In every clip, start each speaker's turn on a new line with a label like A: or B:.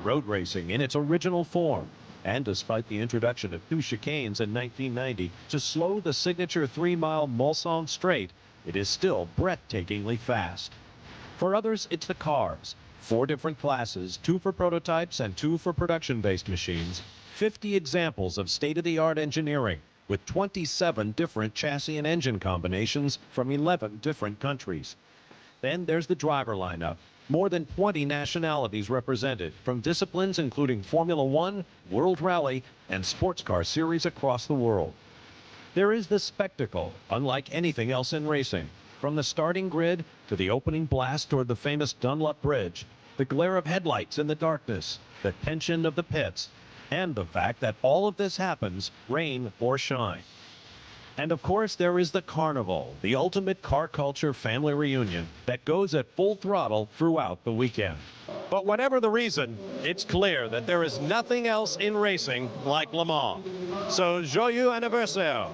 A: road racing in its original form. And despite the introduction of 2 chicanes in 1990 to slow the signature 3-mile Mulsanne Straight, it is still breathtakingly fast. For others, it's the cars. 4 different classes, 2 for prototypes and 2 for production-based machines. 50 examples of state-of-the-art engineering, with 27 different chassis and engine combinations from 11 different countries. Then there's the driver lineup. More than 20 nationalities represented, from disciplines including Formula One, World Rally, and sports car series across the world. There is the spectacle, unlike anything else in racing. From the starting grid to the opening blast toward the famous Dunlop Bridge, the glare of headlights in the darkness, the tension of the pits, and the fact that all of this happens, rain or shine. And of course, there is the carnival, the ultimate car culture family reunion that goes at full throttle throughout the weekend. But whatever the reason, it's clear that there is nothing else in racing like Le Mans. So, joyeux anniversaire.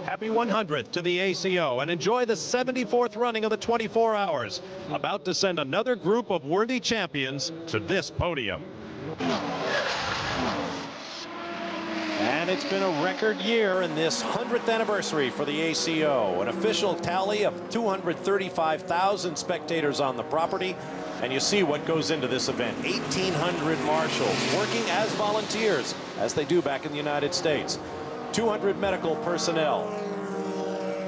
A: Happy 100th to the ACO, and enjoy the 74th running of the 24 hours, about to send another group of worthy champions to this podium. And it's been a record year in this 100th anniversary for the ACO. An official tally of 235,000 spectators on the property. And you see what goes into this event. 1,800 marshals working as volunteers, as they do back in the United States. 200 medical personnel.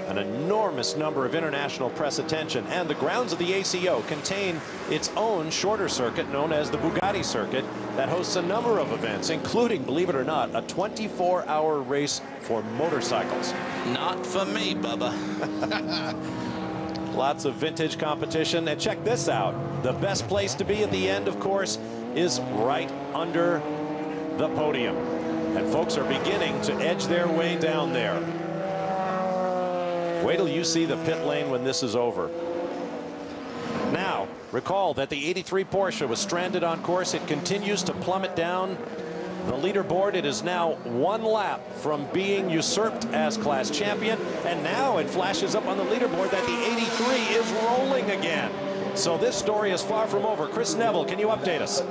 A: An enormous number of international press attention, and the grounds of the ACO contain its own shorter circuit known as the Bugatti circuit that hosts a number of events, including, believe it or not, a 24-hour race for motorcycles.
B: Not for me, Bubba.
A: Lots of vintage competition, and check this out. The best place to be at the end, of course, is right under the podium. And folks are beginning to edge their way down there. Wait till you see the pit lane when this is over. Now, recall that the '83 Porsche was stranded on course. It continues to plummet down the leaderboard. It is now 1 lap from being usurped as class champion. And now it flashes up on the leaderboard that the '83 is rolling again. So this story is far from over. Chris Neville, can you update us?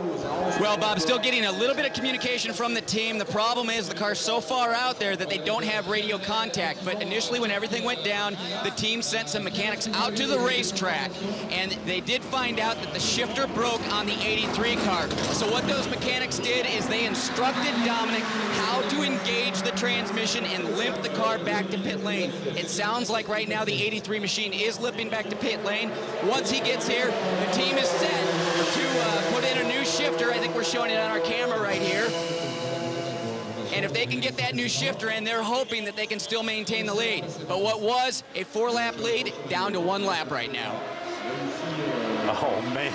C: Well, Bob, still getting a little bit of communication from the team. The problem is the car's so far out there that they don't have radio contact. But initially, when everything went down, the team sent some mechanics out to the racetrack, and they did find out that the shifter broke on the '83 car. So what those mechanics did is they instructed Dominic how to engage the transmission and limp the car back to pit lane. It sounds like right now the '83 machine is limping back to pit lane. Once he gets here, the team is set to put in a new shifter. I think we're showing it on our camera right here. And if they can get that new shifter in, they're hoping that they can still maintain the lead. But what was a 4-lap lead down to 1 lap right now.
A: Oh, man.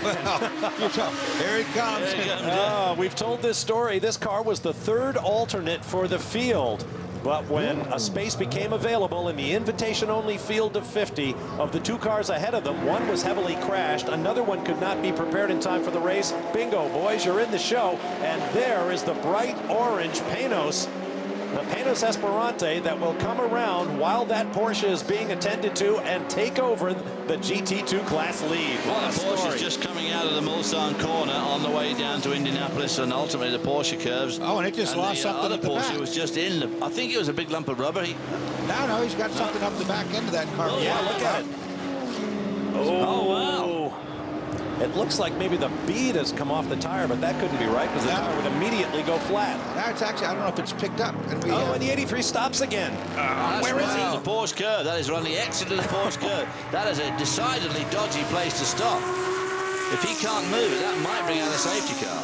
D: Here he comes.
A: We've told this story. This car was the 3rd alternate for the field. But when a space became available in the invitation-only field of 50, of the 2 cars ahead of them, one was heavily crashed. Another one could not be prepared in time for the race. Bingo, boys, you're in the show. And there is the bright orange Panos, the Panos Esperante, that will come around while that Porsche is being attended to and take over the GT2 class lead.
B: Well, the Porsche is just coming out of the Mulsanne corner on the way down to Indianapolis, and ultimately the Porsche curves.
D: Oh, and it just lost something at the
B: Porsche
D: back.
B: Was just in the, I think it was a big lump of rubber.
D: No, he's got something up the back end of that car.
A: Oh, yeah, look at it.
B: Oh, wow.
A: It looks like maybe the bead has come off the tire, but that couldn't be right, because the tire would immediately go flat.
D: Now it's actually, I don't know if it's picked up. And
A: and the '83 stops again.
B: Where is he? The Porsche curve. That is on the exit of the Porsche curve. That is a decidedly dodgy place to stop. If he can't move it, that might bring out a safety car.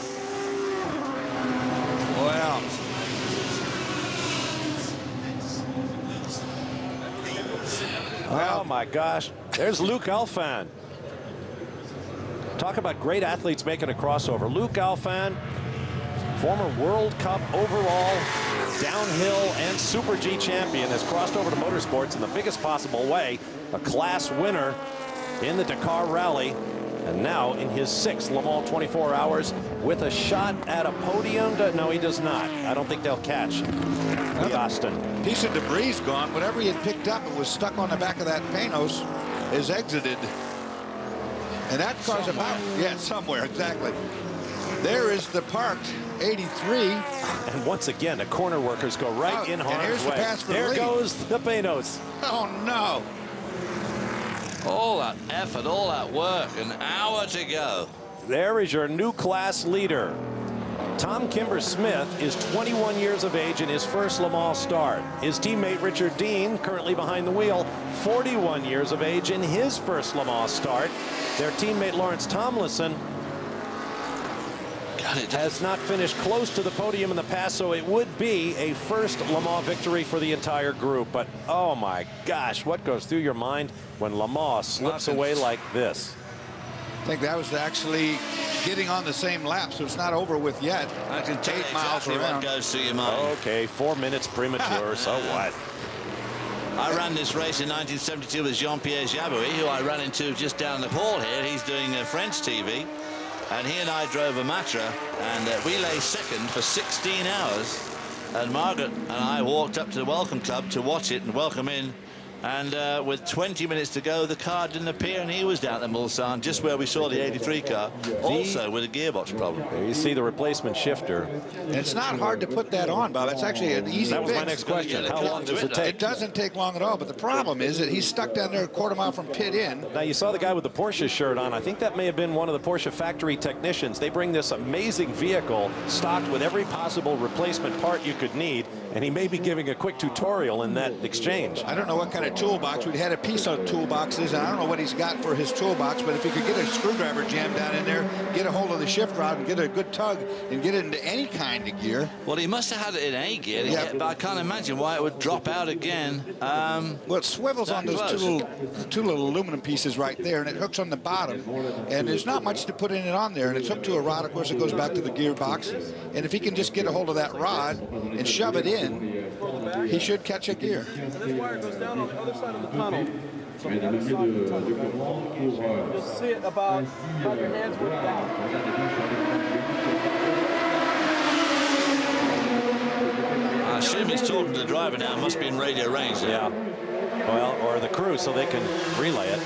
A: Oh, my gosh. There's Luke Alfan. Talk about great athletes making a crossover. Luke Alfan, former World Cup overall downhill and Super G champion, has crossed over to motorsports in the biggest possible way. A class winner in the Dakar Rally, and now in his 6th Le Mans 24 hours with a shot at a podium. No, he does not. I don't think they'll catch the Austin.
D: Piece of debris gone. Whatever he had picked up, it was stuck on the back of that Panos, is exited. And that car's somewhere. Somewhere, exactly. There is the parked 83.
E: And once again, the corner workers go right in harm's
D: here's
E: way.
D: the pass for
E: There
D: Lee.
E: goes the Panos.
D: Oh, no.
B: All that effort, all that work, an hour to go.
E: There is your new class leader. Tom Kimber-Smith is 21 years of age in his first Le Mans start. His teammate Richard Dean, currently behind the wheel, 41 years of age in his first Le Mans start. Their teammate Lawrence Tomlinson has not finished close to the podium in the past, so it would be a first Le Mans victory for the entire group. But oh my gosh, what goes through your mind when Le Mans slips away like this?
D: I think that was actually getting on the same lap, so it's not over with yet.
B: I can tell you
D: 8 miles
B: exactly
D: around.
B: what goes through your mind.
E: Okay, 4 minutes premature, so what?
B: I ran this race in 1972 with Jean-Pierre Jabouille, who I ran into just down the hall here. He's doing French TV. And he and I drove a Matra, and we lay second for 16 hours. And Margaret and I walked up to the Welcome Club to watch it and welcome in. And with 20 minutes to go, the car didn't appear, and he was down at Mulsanne, just where we saw the 83 car, also with a gearbox problem.
E: There you see the replacement shifter.
D: And it's not hard to put that on, Bob. It's actually an easy
E: That was
D: fix.
E: my next question. How long does it take?
D: It doesn't take long at all, but the problem is that he's stuck down there a quarter mile from pit in.
E: Now, you saw the guy with the Porsche shirt on. I think that may have been one of the Porsche factory technicians. They bring this amazing vehicle stocked with every possible replacement part you could need, and he may be giving a quick tutorial in that exchange.
D: I don't know what kind of toolbox. We'd had a piece of toolboxes, and I don't know what he's got for his toolbox, but if he could get a screwdriver jammed down in there, get a hold of the shift rod and get a good tug and get it into any kind of gear.
B: Well, he must have had it in A gear,
D: Yeah.
B: but I can't imagine why it would drop out again.
D: Well, it swivels on those two little aluminum pieces right there, and it hooks on the bottom. And there's not much to put in it on there, and it's hooked to a rod. Of course, it goes back to the gearbox. And if he can just get a hold of that rod and shove it in, he should catch a gear.
F: And this wire goes down on the other side of the tunnel. So the other side of the tunnel. You'll see it about your hands work down.
B: I assume he's talking to the driver now. Must be in radio range.
E: Yeah. Well, or the crew, so they can relay it.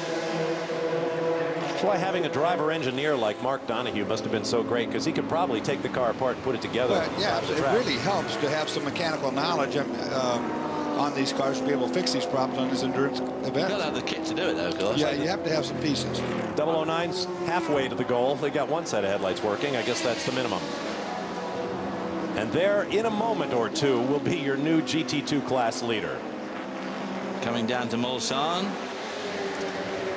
E: That's why having a driver engineer like Mark Donohue must have been so great, because he could probably take the car apart and put it together.
D: But yeah, it really helps to have some mechanical knowledge on these cars to be able to fix these problems on these endurance events.
B: You've got to have the kit to do it, though, of course.
D: Yeah, you have to have some pieces.
E: 009's halfway to the goal. They got one set of headlights working. I guess that's the minimum. And there, in a moment or two, will be your new GT2 class leader.
B: Coming down to Mulsanne.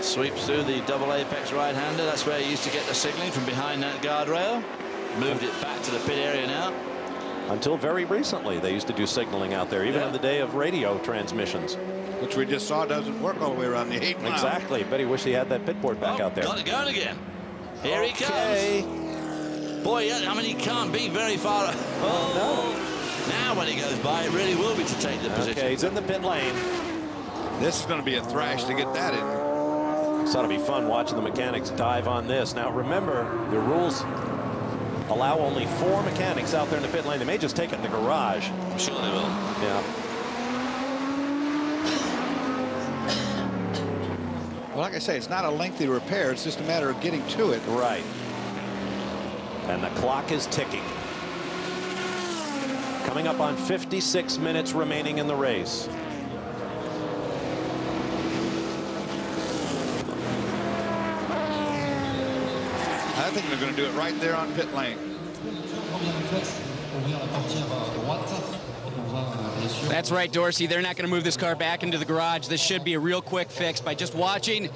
B: Sweeps through the double apex right-hander. That's where he used to get the signaling, from behind that guardrail. Moved it back to the pit area now.
E: Until very recently, they used to do signaling out there, even in the day of radio transmissions.
D: Which we just saw doesn't work all the way around the 8 mile.
E: Exactly. Bet he wished he had that pit board back out there.
B: Got it going again. Here he comes. Boy, I mean, he can't be very far. Oh, no. Now when he goes by, it really will be to take the position.
E: Okay, he's in the pit lane.
D: This is going to be a thrash to get that in.
E: This ought to be fun watching the mechanics dive on this. Now, remember, the rules allow only 4 mechanics out there in the pit lane. They may just take it in the garage.
B: I'm sure they will.
E: Yeah.
D: Well, like I say, it's not a lengthy repair. It's just a matter of getting to it.
E: Right. And the clock is ticking. Coming up on 56 minutes remaining in the race.
D: I think they're going to do it right there on pit lane.
C: That's right, Dorsey. They're not going to move this car back into the garage. This should be a real quick fix by just watching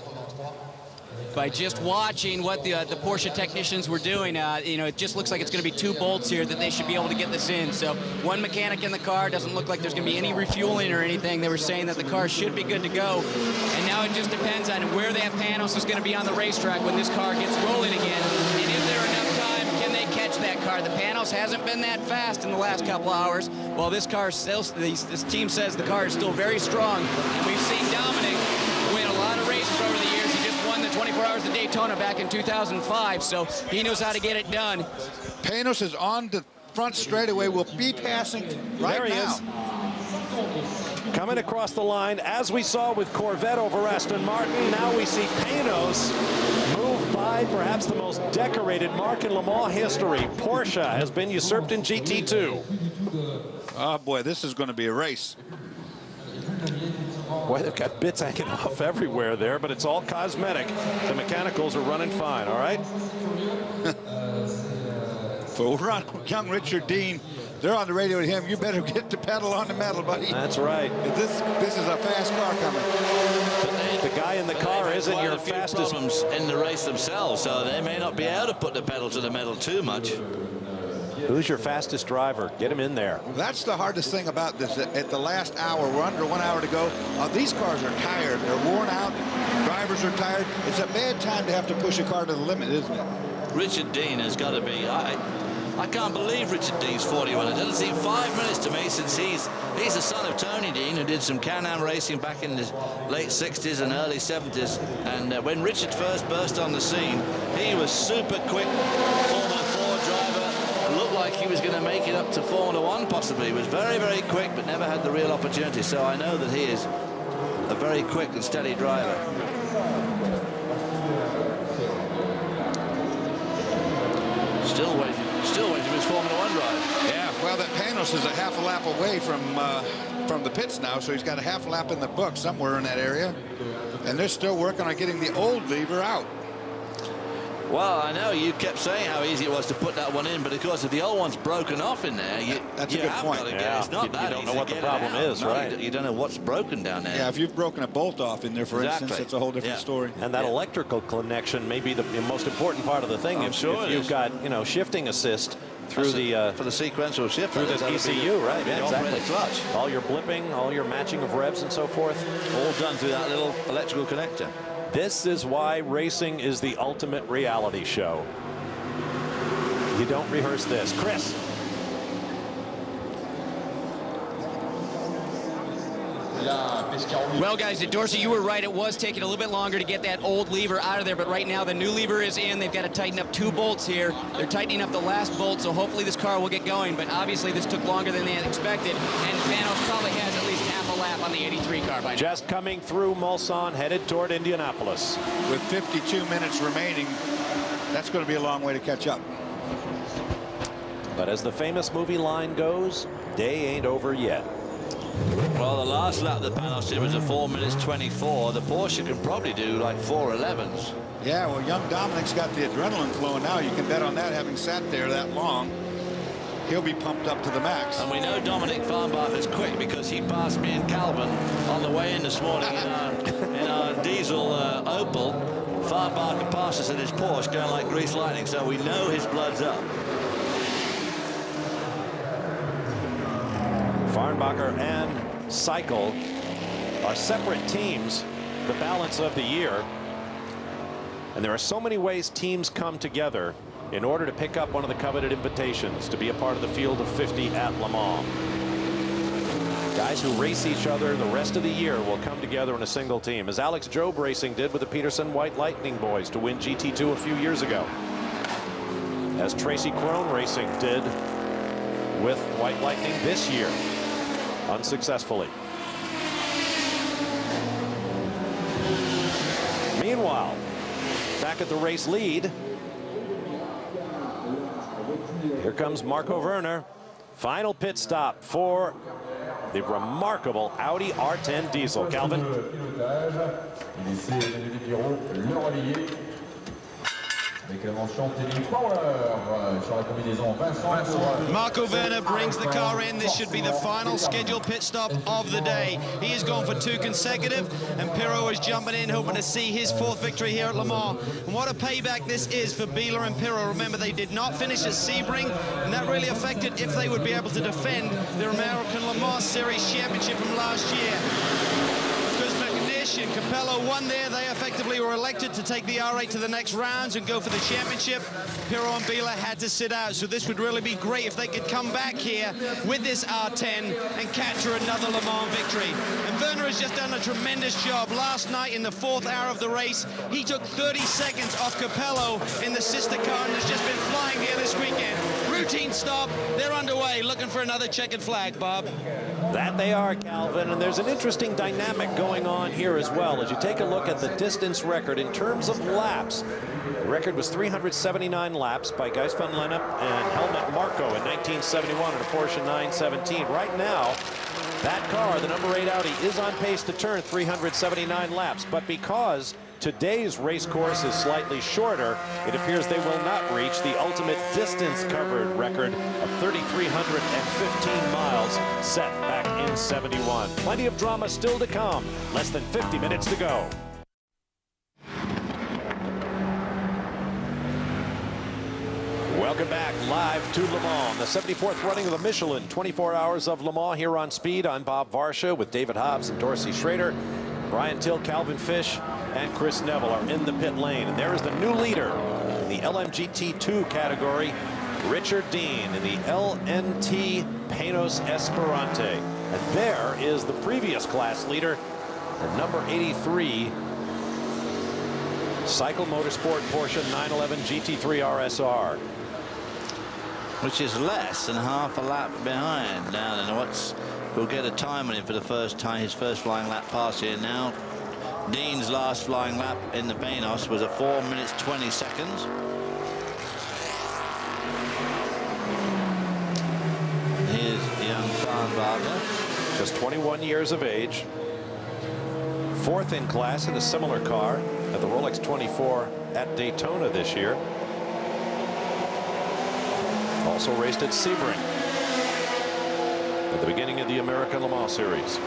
C: what the Porsche technicians were doing. You know, it just looks like it's going to be 2 bolts here that they should be able to get this in. So 1 mechanic in the car. Doesn't look like there's going to be any refueling or anything. They were saying that the car should be good to go. And now it just depends on where that Panos is going to be on the racetrack when this car gets rolling again. And is there enough time? Can they catch that car? The Panos hasn't been that fast in the last couple hours. Well, this car still, this team says the car is still very strong. And we've seen Dominic win a lot of races over the years. He just won the 24 Hours of Daytona back in 2005, so he knows how to get it done.
D: Panos is on the front straightaway. Will be passing right
E: there he
D: now.
E: is. Coming across the line, as we saw with Corvette over Aston Martin. Now we see Panos move 5, perhaps the most decorated mark in Le Mans history. Porsche has been usurped in GT2.
D: Oh, boy, this is going to be a race.
E: Boy, they've got bits hanging off everywhere there, but it's all cosmetic. The mechanicals are running fine, all right?
D: For young Richard Dean, they're on the radio to him. You better get the pedal on the metal, buddy.
E: That's right.
D: This is a fast car coming.
E: The guy in the car isn't your fastest.
B: Problems in the race themselves, so they may not be able to put the pedal to the metal too much.
E: Who's your fastest driver? Get him in there.
D: That's the hardest thing about this. At the last hour, we're under 1 hour to go. These cars are tired. They're worn out. Drivers are tired. It's a bad time to have to push a car to the limit, isn't it?
B: Richard Dean has got to be. I can't believe Richard Dean's 41. It doesn't seem 5 minutes to me since he's the son of Tony Dean, who did some Can-Am racing back in the late 60s and early 70s. And when Richard first burst on the scene, he was super quick Formula 4 driver. Looked like he was going to make it up to Formula 1 possibly. He was very, very quick, but never had the real opportunity. So I know that he is a very quick and steady driver. Still waiting for his Formula 1 drive.
D: Yeah, well, that Panos is a half a lap away from the pits now, so he's got a half a lap in the book somewhere in that area. And they're still working on getting the old lever out.
B: Well, I know you kept saying how easy it was to put that one in, but of course, if the old one's broken off in there,
D: that's a good point.
B: It's not that
E: you don't know what the problem is, right?
B: You don't know what's broken down there.
D: Yeah, if you've broken a bolt off in there, for instance, it's a whole different story.
E: And that electrical connection may be the most important part of the thing.
B: I'm sure
E: if you've got, shifting assist through
B: for the sequential shift
E: through the ECU, right?
B: Yeah, exactly. Clutch.
E: All your blipping, all your matching of revs and so forth,
B: all done through that little electrical connector.
E: This is why racing is the ultimate reality show. You don't rehearse this. Chris.
C: Well, guys, Dorsey, you were right. It was taking a little bit longer to get that old lever out of there, but right now the new lever is in. They've got to tighten up 2 bolts here. They're tightening up the last bolt, so hopefully this car will get going, but obviously this took longer than they had expected, and Panos probably has at least half a lap on the 83 car by now.
E: Just coming through Mulsanne, headed toward Indianapolis.
D: With 52 minutes remaining, that's going to be a long way to catch up.
E: But as the famous movie line goes, day ain't over yet.
B: Well, the last lap the Panos did was a 4 minutes 24. The Porsche can probably do like 4:11s.
D: Yeah, well, young Dominic's got the adrenaline flowing now. You can bet on that, having sat there that long. He'll be pumped up to the max.
B: And we know Dominic Farnbach is quick because he passed me and Calvin on the way in this morning in our diesel Opel. Farnbach passed us in his Porsche going like grease lightning, so we know his blood's up.
E: Farnbacher and Cycle are separate teams the balance of the year. And there are so many ways teams come together in order to pick up one of the coveted invitations to be a part of the field of 50 at Le Mans. Guys who race each other the rest of the year will come together in a single team, as Alex Job Racing did with the Peterson White Lightning boys to win GT2 a few years ago, as Tracy Crone Racing did with White Lightning this year, unsuccessfully. Meanwhile, back at the race lead, here comes Marco Werner. Final pit stop for the remarkable Audi R10 diesel. Calvin.
G: Marco Werner brings the car in. This should be the final scheduled pit stop of the day. He has gone for 2 consecutive, and Pirro is jumping in, hoping to see his 4th victory here at Le Mans. And what a payback this is for Biela and Pirro. Remember, they did not finish at Sebring, and that really affected if they would be able to defend their American Le Mans Series championship from last year. And Capello won there. They effectively were elected to take the R8 to the next rounds and go for the championship. Pirro and Biela had to sit out, so this would really be great if they could come back here with this R10 and capture another Le Mans victory. And Werner has just done a tremendous job. Last night in the 4th hour of the race, he took 30 seconds off Capello in the sister car and has just been flying here this weekend. routine stop. They're underway, looking for another checkered flag, Bob.
E: That they are, Calvin, and there's an interesting dynamic going on here as well. As you take a look at the distance record in terms of laps, the record was 379 laps by Gijs van Lennep and Helmut Marko in 1971 in a Porsche 917. Right now, that car, the number 8 Audi, is on pace to turn 379 laps, but because today's race course is slightly shorter, it appears they will not reach the ultimate distance covered record of 3,315 miles set back in 71. Plenty of drama still to come. Less than 50 minutes to go. Welcome back live to Le Mans, the 74th running of the Michelin 24 Hours of Le Mans here on Speed. I'm Bob Varsha with David Hobbs and Dorsey Schrader. Brian Till, Calvin Fish, and Chris Neville are in the pit lane. And there is the new leader in the LMGT2 category, Richard Dean, in the LNT Panos Esperante. And there is the previous class leader, the number 83 Cycle Motorsport Porsche 911 GT3 RSR.
B: Which is less than half a lap behind down in what's. We'll get a time on him for the first time, his first flying lap pass here now. Dean's last flying lap in the Panos was a 4 minutes 20 seconds. Here's young Sarthe,
E: just 21 years of age, fourth in class in a similar car at the Rolex 24 at Daytona this year. Also raced at Sebring at the beginning of the American Le Mans Series.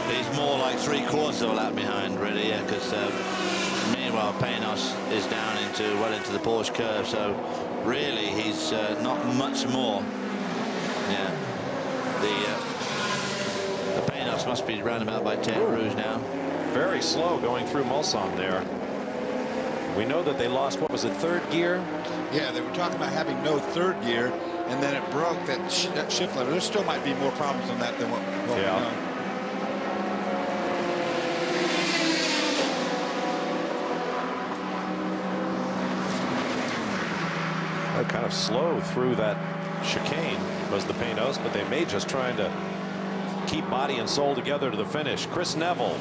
B: He's more like 3/4 of a lap behind, really, yeah, because meanwhile Panos is down well into the Porsche curve, so really he's not much more. Yeah, the Panos must be round about by 10 rows now.
E: Very slow going through Mulsanne there. We know that they lost, what was it, third gear?
D: Yeah, they were talking about having no third gear, and then it broke that shift lever. There still might be more problems on that than what we know.
E: They're kind of slow through that chicane was the Panos, but they may just trying to keep body and soul together to the finish. Chris Neville.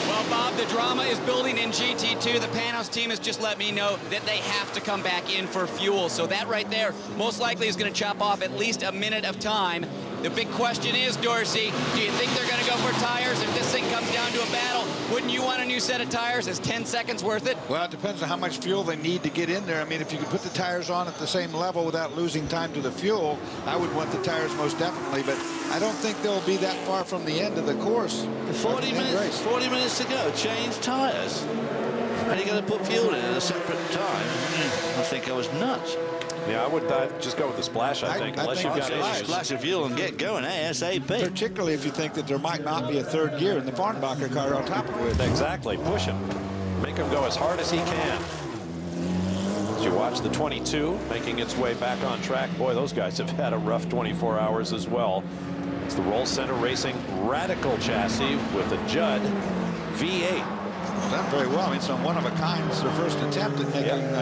C: Well, Bob, the drama is building in GT2. The Panos team has just let me know that they have to come back in for fuel. So that right there most likely is going to chop off at least a minute of time. The big question is, Dorsey, do you think they're going to go for tires? If this thing comes down to a battle, wouldn't you want a new set of tires? Is 10 seconds worth it?
D: Well, it depends on how much fuel they need to get in there. I mean, if you could put the tires on at the same level without losing time to the fuel, I would want the tires most definitely, but I don't think they'll be that far from the end of the course.
B: 40 minutes to go, change tires. And you're going to put fuel in at a separate time. I think I was nuts.
E: Yeah, I'd just go with the splash, I think, unless you've got issues.
B: Splash of fuel and get going ASAP.
D: Particularly if you think that there might not be a third gear in the Farnbacher car on top of it.
E: Exactly. Push him. Make him go as hard as he can. As you watch the 22 making its way back on track, boy, those guys have had a rough 24 hours as well. It's the Roll Center Racing Radical chassis with the Judd V8.
D: Done very well. I mean, it's on one of a kind. It's their first attempt at making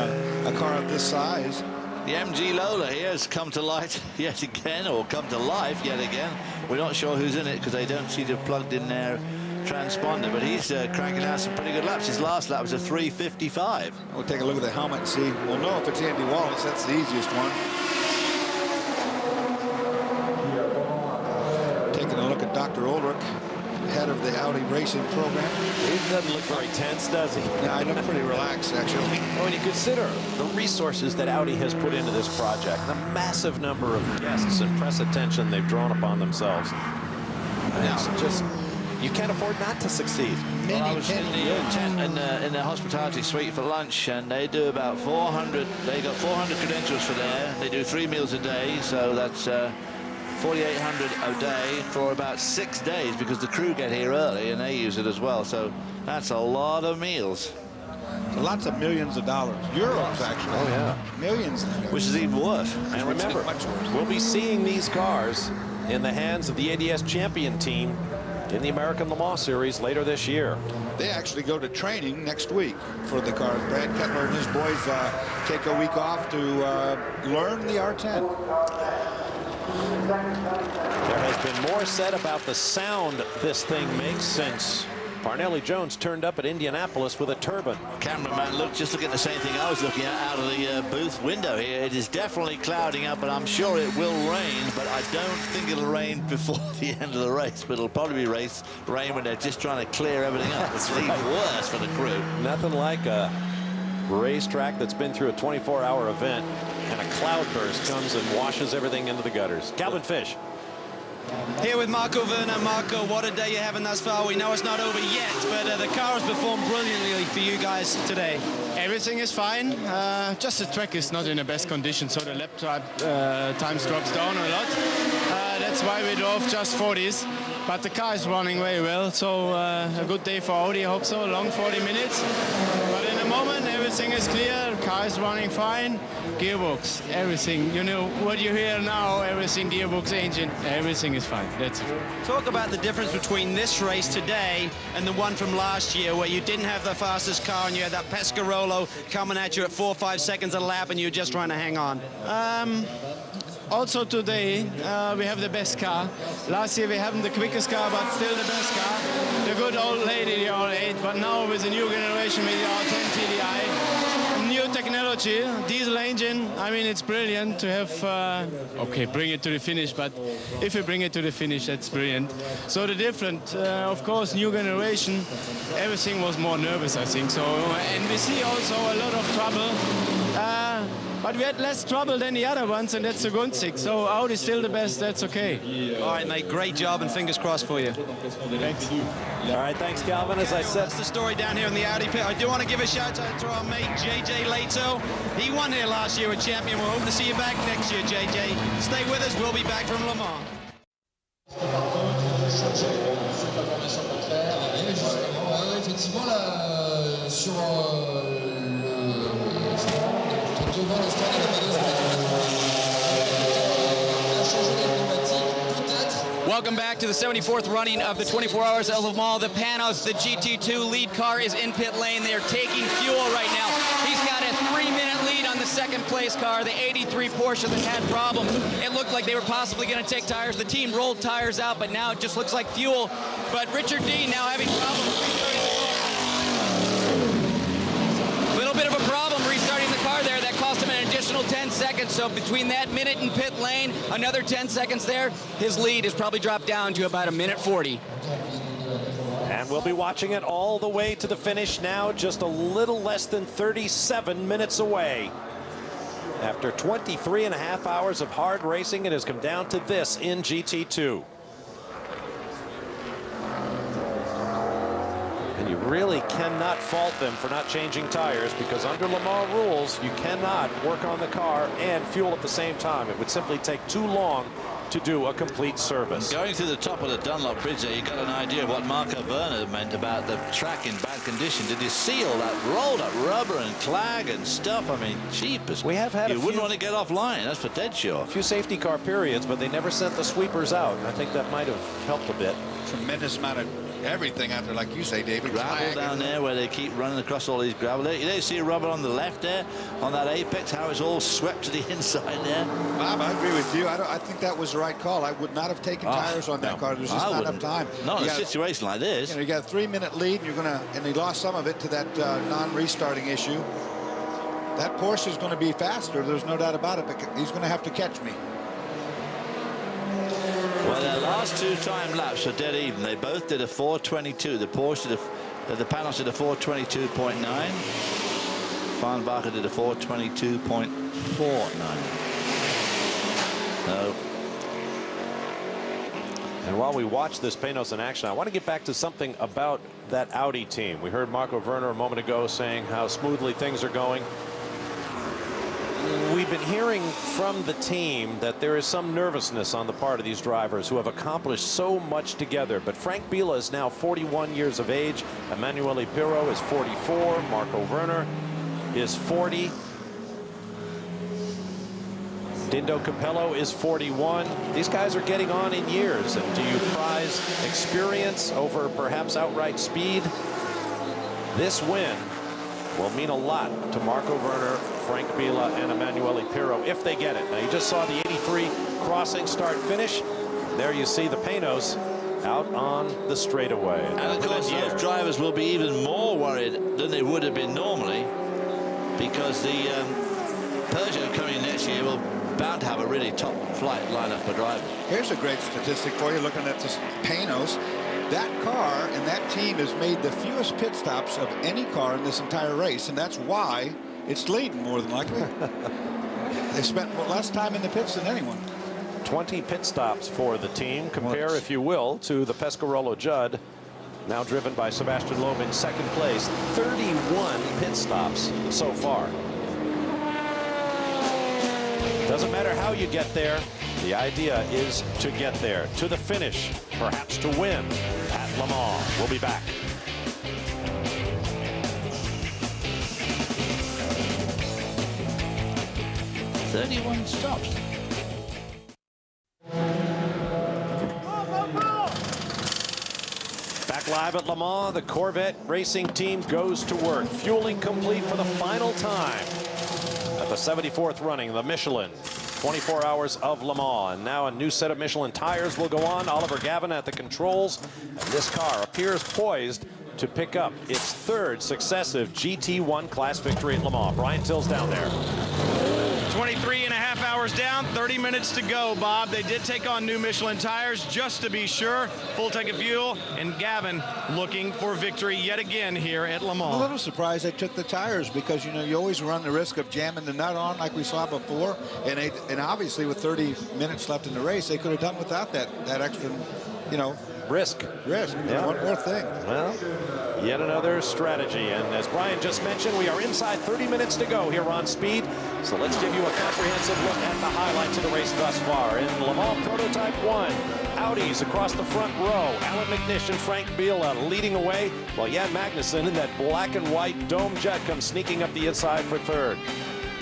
D: a car of this size.
B: The MG Lola here has come to light yet again, or come to life yet again. We're not sure who's in it because they don't seem to have plugged in their transponder, but he's cranking out some pretty good laps. His last lap was a 3:55.
D: We'll take a look at the helmet and see. We'll know if it's Andy Wallace. That's the easiest one. Taking a look at Dr. Ulrich, head of the Audi racing program.
E: He doesn't look very tense, does he?
D: Yeah, I look pretty relaxed, actually.
E: When you consider the resources that Audi has put into this project, the massive number of guests and press attention they've drawn upon themselves, it's just, you can't afford not to succeed.
B: Well, I was in the tent in the hospitality suite for lunch, and they do about 400. They got 400 credentials for there. They do 3 meals a day, so that's 4,800 a day for about 6 days, because the crew get here early and they use it as well. So that's a lot of meals.
D: Lots of millions of dollars. Euros, actually.
E: Oh, yeah.
D: Millions.
B: Which is even worse.
E: And remember, we'll be seeing these cars in the hands of the ADS champion team in the American Le Mans Series later this year.
D: They actually go to training next week for the car. Brad Kettler and his boys take a week off to learn the R10.
E: There has been more said about the sound this thing makes since Parnelli Jones turned up at Indianapolis with a turbine.
B: Cameraman, just look at the same thing I was looking at out of the booth window here. It is definitely clouding up, and I'm sure it will rain, but I don't think it'll rain before the end of the race. But it'll probably be rain when they're just trying to clear everything up. It's even worse for the crew.
E: Nothing like a racetrack that's been through a 24-hour event, and a cloudburst comes and washes everything into the gutters. Calvin Fish.
G: Here with Marco Werner. Marco, what a day you're having thus far. We know it's not over yet, but the car has performed brilliantly for you guys today.
H: Everything is fine. Just the track is not in the best condition, so the lap times drops down a lot. That's why we drove just 40s. But the car is running very well, so a good day for Audi, I hope so. A long 40 minutes. But in the moment, everything is clear. The car is running fine. Gearbox, everything. You know what you hear now, everything, gearbox, engine, everything is fine. That's it.
G: Talk about the difference between this race today and the one from last year, where you didn't have the fastest car and you had that Pescarolo coming at you at 4 or 5 seconds a lap and you were just trying to hang on.
H: Also today, we have the best car. Last year we haven't the quickest car, but still the best car. The good old lady, the R8, but now with the new generation with the R10 TDI, new technology, diesel engine, I mean, it's brilliant to have, okay, bring it to the finish, but if you bring it to the finish, that's brilliant. So the different, of course, new generation, everything was more nervous, I think. So, and we see also a lot of trouble. But we had less trouble than the other ones, and that's a good thing. So Audi's still the best, that's okay.
G: All right, mate, great job, and fingers crossed for you.
H: Thanks.
E: All right, thanks, Calvin. As I said,
G: that's the story down here in the Audi pit. I do want to give a shout out to our mate, JJ Leto. He won here last year with champion. We're hoping to see you back next year, JJ. Stay with us, we'll be back from Le Mans.
C: Welcome back to the 74th running of the 24 Hours of Le Mans. The Panos, the GT2 lead car, is in pit lane. They are taking fuel right now. He's got a 3-minute lead on the second place car, the 83 Porsche that had problems. It looked like they were possibly going to take tires. The team rolled tires out, but now it just looks like fuel. But Richard Dean now having problems restarting the car. Little bit of a problem restarting the car there. That cost him an additional 10 seconds. So between that minute in pit lane, another 10 seconds there, his lead has probably dropped down to about 1:40.
E: And we'll be watching it all the way to the finish now, just a little less than 37 minutes away. After 23.5 hours of hard racing, it has come down to this in GT2. And you really cannot fault them for not changing tires, because under Le Mans rules, you cannot work on the car and fuel at the same time. It would simply take too long to do a complete service.
B: Going through the top of the Dunlop Bridge there, you got an idea of what Marco Werner meant about the track in bad condition. Did you see all that rolled up rubber and clag and stuff? I mean, cheapest.
E: We have had
B: you wouldn't want to get offline, that's for dead sure.
E: A few safety car periods, but they never sent the sweepers out. I think that might have helped a bit.
D: Tremendous amount of everything out there, like you say, David.
B: Gravel down there where they keep running across all these gravel. You don't see rubber on the left there, on that apex, how it's all swept to the inside there.
D: Bob, I agree with you. I think that was the right call. I would not have taken tires on that car. There's just not enough time.
B: Not in a situation like this.
D: You got a 3-minute lead, and and he lost some of it to that non-restarting issue. That Porsche is going to be faster. There's no doubt about it, but he's going to have to catch me.
B: Well, their last 2 time laps are dead even. They both did a 4:22. The Porsche did the Panos did a 4:22.9. Farnbacher did a 4:22.49. No.
E: And while we watch this Panos in action, I want to get back to something about that Audi team. We heard Marco Werner a moment ago saying how smoothly things are going. We've been hearing from the team that there is some nervousness on the part of these drivers who have accomplished so much together. But Frank Biela is now 41 years of age. Emanuele Pirro is 44. Marco Werner is 40. Dindo Capello is 41. These guys are getting on in years. And do you prize experience over perhaps outright speed? This win will mean a lot to Marco Werner, Frank Biela, and Emanuele Pirro if they get it. Now, you just saw the 83 crossing start finish. There you see the Panos out on the straightaway.
B: And of course, those drivers will be even more worried than they would have been normally, because the Peugeot coming next year will bound to have a really top flight lineup for drivers.
D: Here's a great statistic for you, looking at this Panos. That car and that team has made the fewest pit stops of any car in this entire race, and that's why it's leading more than likely. They spent less time in the pits than anyone.
E: 20 pit stops for the team. Compare, if you will, to the Pescarolo Judd, now driven by Sebastian Loeb in second place. 31 pit stops so far. Doesn't matter how you get there. The idea is to get there, to the finish, perhaps to win at Le Mans. We'll be back.
B: "31 stops."
E: Back live at Le Mans, the Corvette racing team goes to work. Fueling complete for the final time at the 74th running, the Michelin 24 Hours of Le Mans. And now a new set of Michelin tires will go on. Oliver Gavin at the controls. And this car appears poised to pick up its third successive GT1 class victory at Le Mans. Brian Till's down there.
G: 23.5 hours down, 30 minutes to go, Bob. They did take on new Michelin tires just to be sure. Full tank of fuel, and Gavin looking for victory yet again here at Le Mans.
D: I'm a little surprised they took the tires, because, you know, you always run the risk of jamming the nut on like we saw before. And obviously with 30 minutes left in the race, they could have done without that extra, you know,
E: risk.
D: Yeah. One more thing.
E: Well, yet another strategy. And as Brian just mentioned, we are inside 30 minutes to go here on Speed. So let's give you a comprehensive look at the highlights of the race thus far. In Le Mans Prototype 1, Audis across the front row. Alan McNish and Frank Biela leading away, while Jan Magnussen in that black and white dome jet comes sneaking up the inside for third.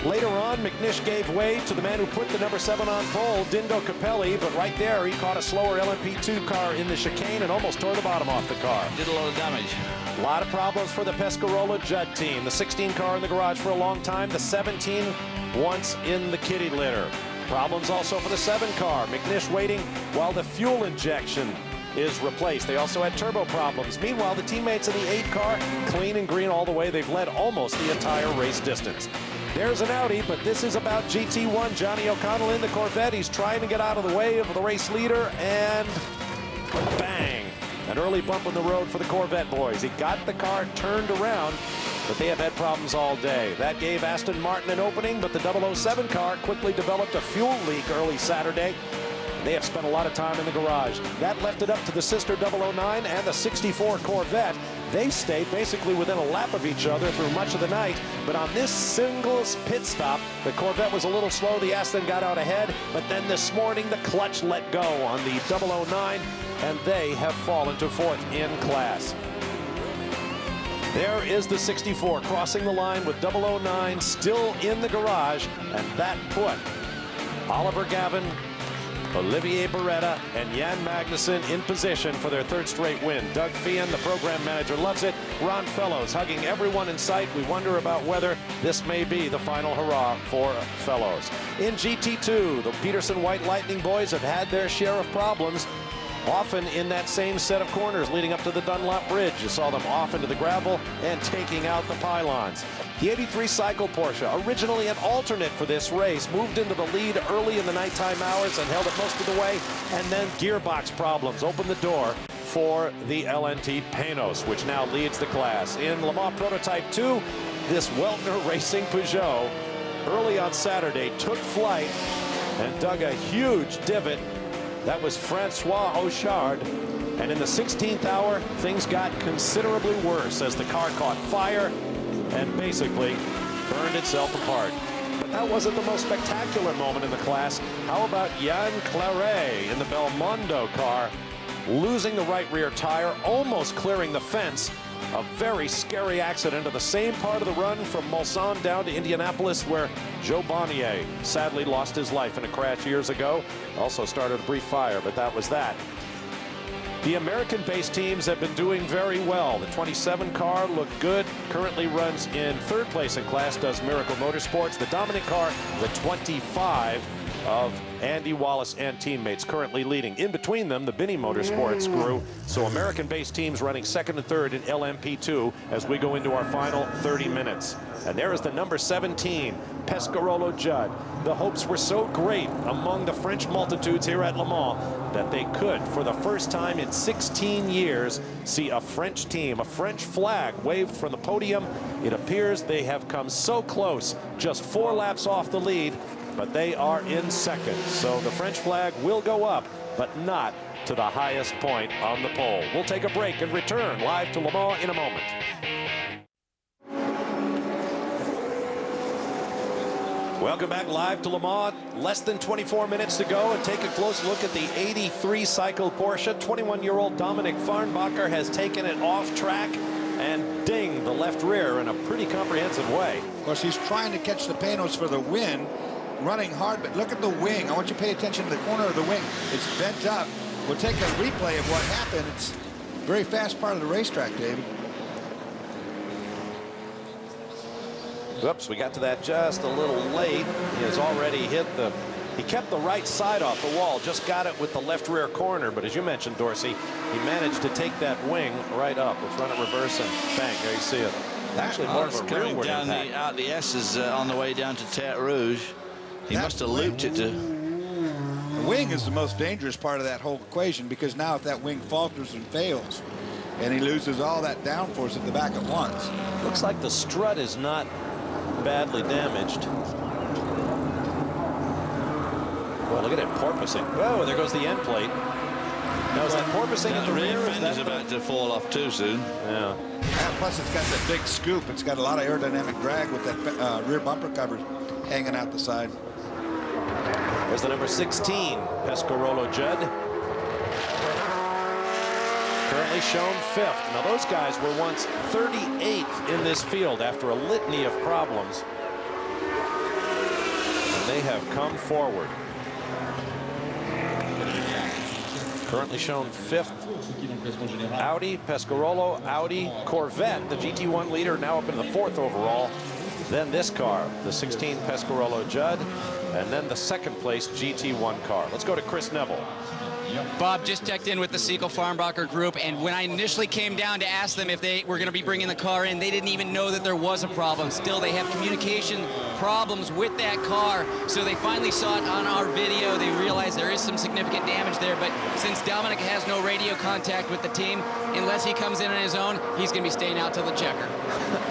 E: Later on, McNish gave way to the man who put the number 7 on pole, Dindo Capelli, but right there he caught a slower LMP2 car in the chicane and almost tore the bottom off the car.
B: Did a lot of damage.
E: A lot of problems for the Pescarolo Judd team. The 16 car in the garage for a long time, the 17 once in the kitty litter. Problems also for the 7 car. McNish waiting while the fuel injection is replaced. They also had turbo problems. Meanwhile, the teammates in the 8 car, clean and green all the way. They've led almost the entire race distance. There's an Audi, but this is about GT1. Johnny O'Connell in the Corvette. He's trying to get out of the way of the race leader, and bang! An early bump on the road for the Corvette boys. He got the car turned around, but they have had problems all day. That gave Aston Martin an opening, but the 007 car quickly developed a fuel leak early Saturday. They have spent a lot of time in the garage. That left it up to the sister 009 and the 64 Corvette. They stayed basically within a lap of each other through much of the night, but on this single pit stop, the Corvette was a little slow. The Aston got out ahead, but then this morning the clutch let go on the 009, and they have fallen to 4th in class. There is the 64 crossing the line with 009 still in the garage, and that put Oliver Gavin, Olivier Beretta, and Jan Magnussen in position for their 3rd straight win. Doug Feehan, the program manager, loves it. Ron Fellows hugging everyone in sight. We wonder about whether this may be the final hurrah for Fellows. In GT2, the Peterson White Lightning boys have had their share of problems, often in that same set of corners leading up to the Dunlop Bridge. You saw them off into the gravel and taking out the pylons. The 83 Cycle Porsche, originally an alternate for this race, moved into the lead early in the nighttime hours and held it most of the way, and then gearbox problems opened the door for the LNT Panos, which now leads the class. In Le Mans Prototype 2, this Weltner Racing Peugeot early on Saturday took flight and dug a huge divot. That was Francois Auchard. And in the 16th hour, things got considerably worse as the car caught fire and basically burned itself apart. But that wasn't the most spectacular moment in the class. How about Yann Claret in the Belmondo car, losing the right rear tire, almost clearing the fence A very scary accident in the same part of the run from Mulsanne down to Indianapolis, where Joe Bonnier sadly lost his life in a crash years ago. Also started a brief fire, but that was that. The American-based teams have been doing very well. The 27 car looked good, currently runs in 3rd place in class, does Miracle Motorsports. The dominant car, the 25 of Andy Wallace and teammates, currently leading. In between them, the Binny Motorsports crew. So American-based teams running 2nd and 3rd in LMP2 as we go into our final 30 minutes. And there is the number 17, Pescarolo Judd. The hopes were so great among the French multitudes here at Le Mans that they could, for the first time in 16 years, see a French team, a French flag waved from the podium. It appears they have come so close, just 4 laps off the lead, but they are in 2nd. So the French flag will go up, but not to the highest point on the pole. We'll take a break and return live to Le Mans in a moment. Welcome back live to Le Mans. Less than 24 minutes to go, and take a close look at the 83 cycle Porsche. 21-year-old Dominic Farnbacher has taken it off track and dinged the left rear in a pretty comprehensive way.
D: Of course, he's trying to catch the panos for the win, running hard, but look at the wing. I want you to pay attention to the corner of the wing. It's bent up. We'll take a replay of what happened. It's a very fast part of the racetrack, David.
E: Whoops, we got to that just a little late. He has already hit the... He kept the right side off the wall, just got it with the left rear corner. But as you mentioned, Dorsey, he managed to take that wing right up. Let's run it reverse and bang, there you see it. Actually, more of a rearward
B: down
E: impact.
B: out the S's on the way down to Terre Rouge. He must have looped it to...
D: The wing is the most dangerous part of that whole equation, because now if that wing falters and fails, and he loses all that downforce at the back at once.
E: Looks like the strut is not badly damaged. Well, look at it porpoising. Whoa, there goes the end plate. Now, is that porpoising at the rear?
B: The rear is about to fall off too soon.
E: Yeah.
D: And plus, it's got that big scoop. It's got a lot of aerodynamic drag with that rear bumper cover hanging out the side.
E: There's the number 16, Pescarolo Judd. Currently shown 5th. Now, those guys were once 38th in this field after a litany of problems. And they have come forward. Currently shown 5th. Audi, Pescarolo, Audi, Corvette, the GT1 leader, now up in the 4th overall. Then this car, the 16 Pescarolo Judd, and then the 2nd place GT1 car. Let's go to Chris Neville.
C: Bob just checked in with the Segal Farnbacher group, and when I initially came down to ask them if they were going to be bringing the car in, they didn't even know that there was a problem. Still, they have communication problems with that car, so they finally saw it on our video. They realized there is some significant damage there, but since Dominic has no radio contact with the team, unless he comes in on his own, he's going to be staying out till the checker.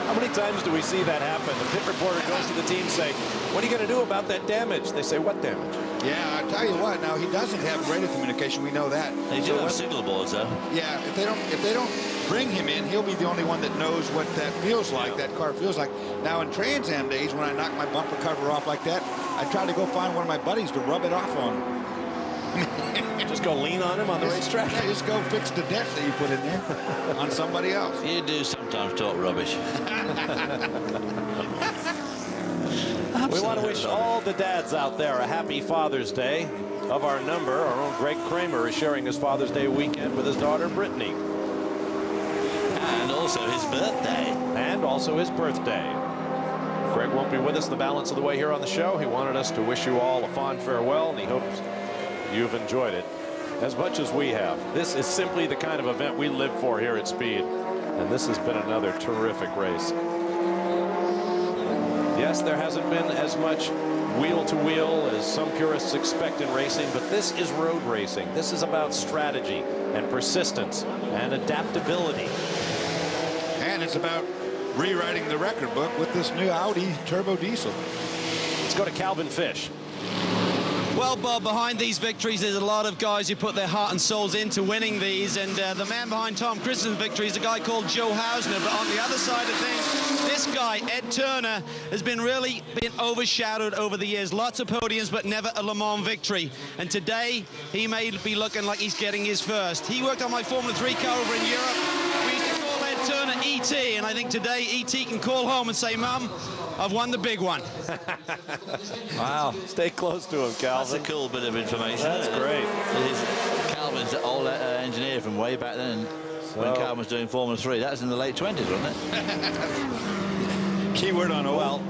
E: How many times do we see that happen? The pit reporter goes to the team, say, what are you going to do about that damage? They say, what damage?
D: Yeah, I tell you what, now he doesn't have radio communication, we know that.
B: They do have signal boards, though.
D: Yeah, if they don't bring him in, he'll be the only one that knows what that feels like, that car feels like. Now in Trans Am days, when I knock my bumper cover off like that, I try to go find one of my buddies to rub it off on.
E: Just go lean on him on the racetrack?
D: Yeah, just go fix the dent that you put in there on somebody else.
B: You do sometimes talk rubbish.
E: We want to wish all the dads out there a happy Father's Day. Of our number, our own Greg Kramer is sharing his Father's Day weekend with his daughter Brittany.
B: And also his birthday.
E: And also his birthday. Greg won't be with us the balance of the way here on the show. He wanted us to wish you all a fond farewell, and he hopes you've enjoyed it as much as we have. This is simply the kind of event we live for here at Speed, and this has been another terrific race. Yes, there hasn't been as much wheel-to-wheel as some purists expect in racing, but this is road racing. This is about strategy and persistence and adaptability.
D: And it's about rewriting the record book with this new Audi turbo diesel.
E: Let's go to Calvin Fish.
G: Well, Bob, behind these victories, there's a lot of guys who put their heart and souls into winning these, and the man behind Tom Christensen's victory is a guy called Joe Hausner. But on the other side of things, this guy, Ed Turner, has been overshadowed over the years. Lots of podiums, but never a Le Mans victory. And today, he may be looking like he's getting his first. He worked on my Formula 3 car over in Europe. We used to call Ed Turner E.T., and I think today E.T. can call home and say, Mum, I've won the big one.
E: Wow. Stay close to him, Calvin.
B: That's a cool bit of information.
E: That's great.
B: It is Calvin's an old engineer from way back then when Calvin was doing Formula 3. That was in the late 20s, wasn't it?
D: Keyword on old.
E: Well,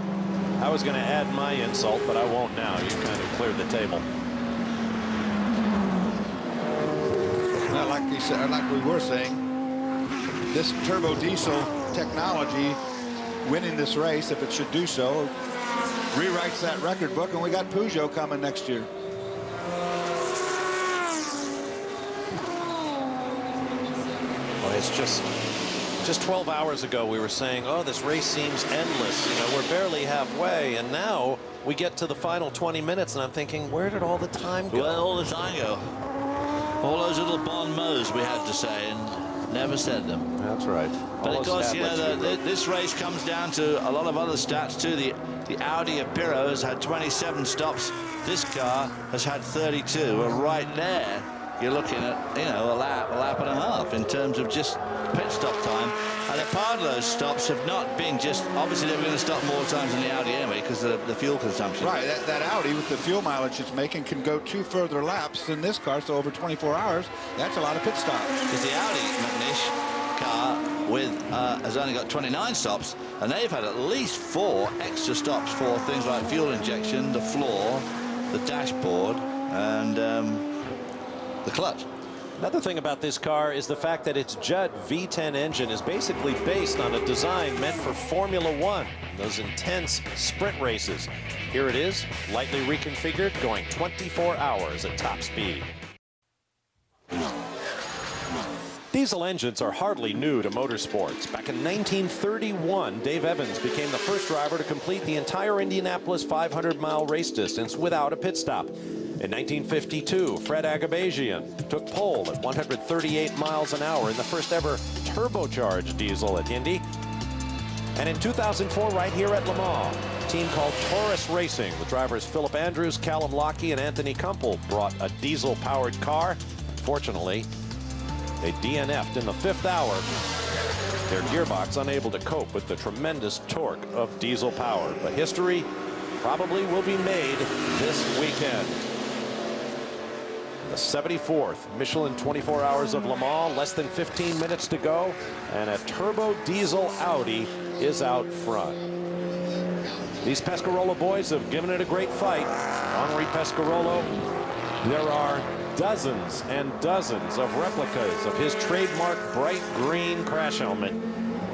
E: I was going to add my insult, but I won't now. You kind of cleared the table.
D: Now, like we said, like we were saying, this turbo diesel technology winning this race, if it should do so, rewrites that record book, and we got Peugeot coming next year.
E: Well, it's just 12 hours ago we were saying, oh, this race seems endless. You know, we're barely halfway, and now we get to the final 20 minutes, and I'm thinking, where did all the time go?
B: Where all the time go? All those little bon mots we had to say and never said them.
E: That's right.
B: But of course, you know, this race comes down to a lot of other stats too. The Audi of Pirro has had 27 stops. This car has had 32. Well, right there, you're looking at, you know, a lap and a half in terms of just pit stop time. And a part of those stops have not been just, obviously they were going to stop more times than the Audi anyway because of the fuel consumption.
D: Right, that Audi with the fuel mileage it's making can go 2 further laps than this car, so over 24 hours, that's a lot of pit stops.
B: Because the Audi McNish car with has only got 29 stops, and they've had at least 4 extra stops for things like fuel injection, the floor, the dashboard, and the clutch.
E: Another thing about this car is the fact that its Judd V10 engine is basically based on a design meant for Formula One, those intense sprint races. Here it is, lightly reconfigured, going 24 hours at top speed. Diesel engines are hardly new to motorsports. Back in 1931, Dave Evans became the first driver to complete the entire Indianapolis 500-mile race distance without a pit stop. In 1952, Fred Agabajian took pole at 138 miles an hour in the first ever turbocharged diesel at Indy. And in 2004, right here at Le Mans, a team called Taurus Racing, with drivers Philip Andrews, Callum Lockie, and Anthony Kumpel, brought a diesel-powered car. Fortunately, they DNF'd in the 5th hour. Their gearbox unable to cope with the tremendous torque of diesel power. But history probably will be made this weekend. The 74th Michelin 24 Hours of Le Mans, less than 15 minutes to go, and a turbo diesel Audi is out front. These Pescarolo boys have given it a great fight. Henri Pescarolo, there are dozens and dozens of replicas of his trademark bright green crash helmet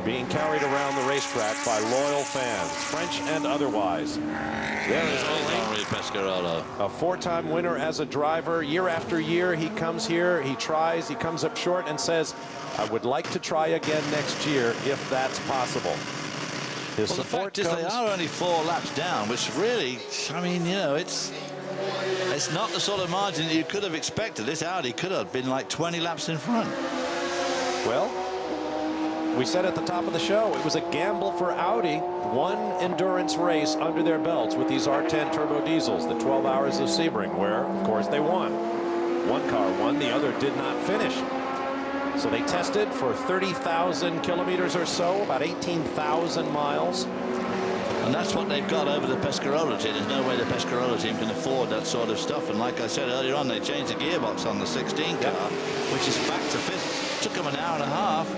E: being carried around the racetrack by loyal fans, French and otherwise. There is
B: Henri Pescarolo,
E: a 4-time winner as a driver. Year after year, he comes here, he tries, he comes up short and says, I would like to try again next year if that's possible. His
B: well, the fact is they are only 4 laps down, which really, I mean, you know, it's not the sort of margin that you could have expected. This Audi could have been like 20 laps in front.
E: Well, we said at the top of the show, it was a gamble for Audi. One endurance race under their belts with these R10 turbo diesels, the 12 Hours of Sebring, where, of course, they won. One car won, the other did not finish. So they tested for 30,000 kilometers or so, about 18,000 miles.
B: And that's what they've got over the Pescarolo team. There's no way the Pescarolo team can afford that sort of stuff. And like I said earlier on, they changed the gearbox on the 16 car, which is back to 5th. It took them an hour and a half.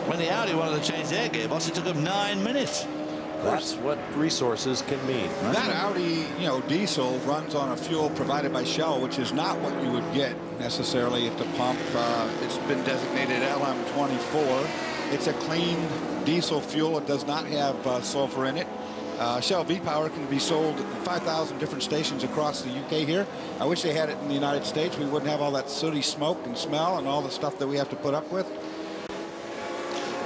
B: When the Audi wanted to change their gearbox, it took them 9 minutes.
E: That's what resources can mean.
D: That Audi, you know, diesel runs on a fuel provided by Shell, which is not what you would get necessarily at the pump. It's been designated LM24. It's a clean diesel fuel. It does not have sulfur in it. Shell V-Power can be sold at 5,000 different stations across the UK here. I wish they had it in the United States. We wouldn't have all that sooty smoke and smell and all the stuff that we have to put up with.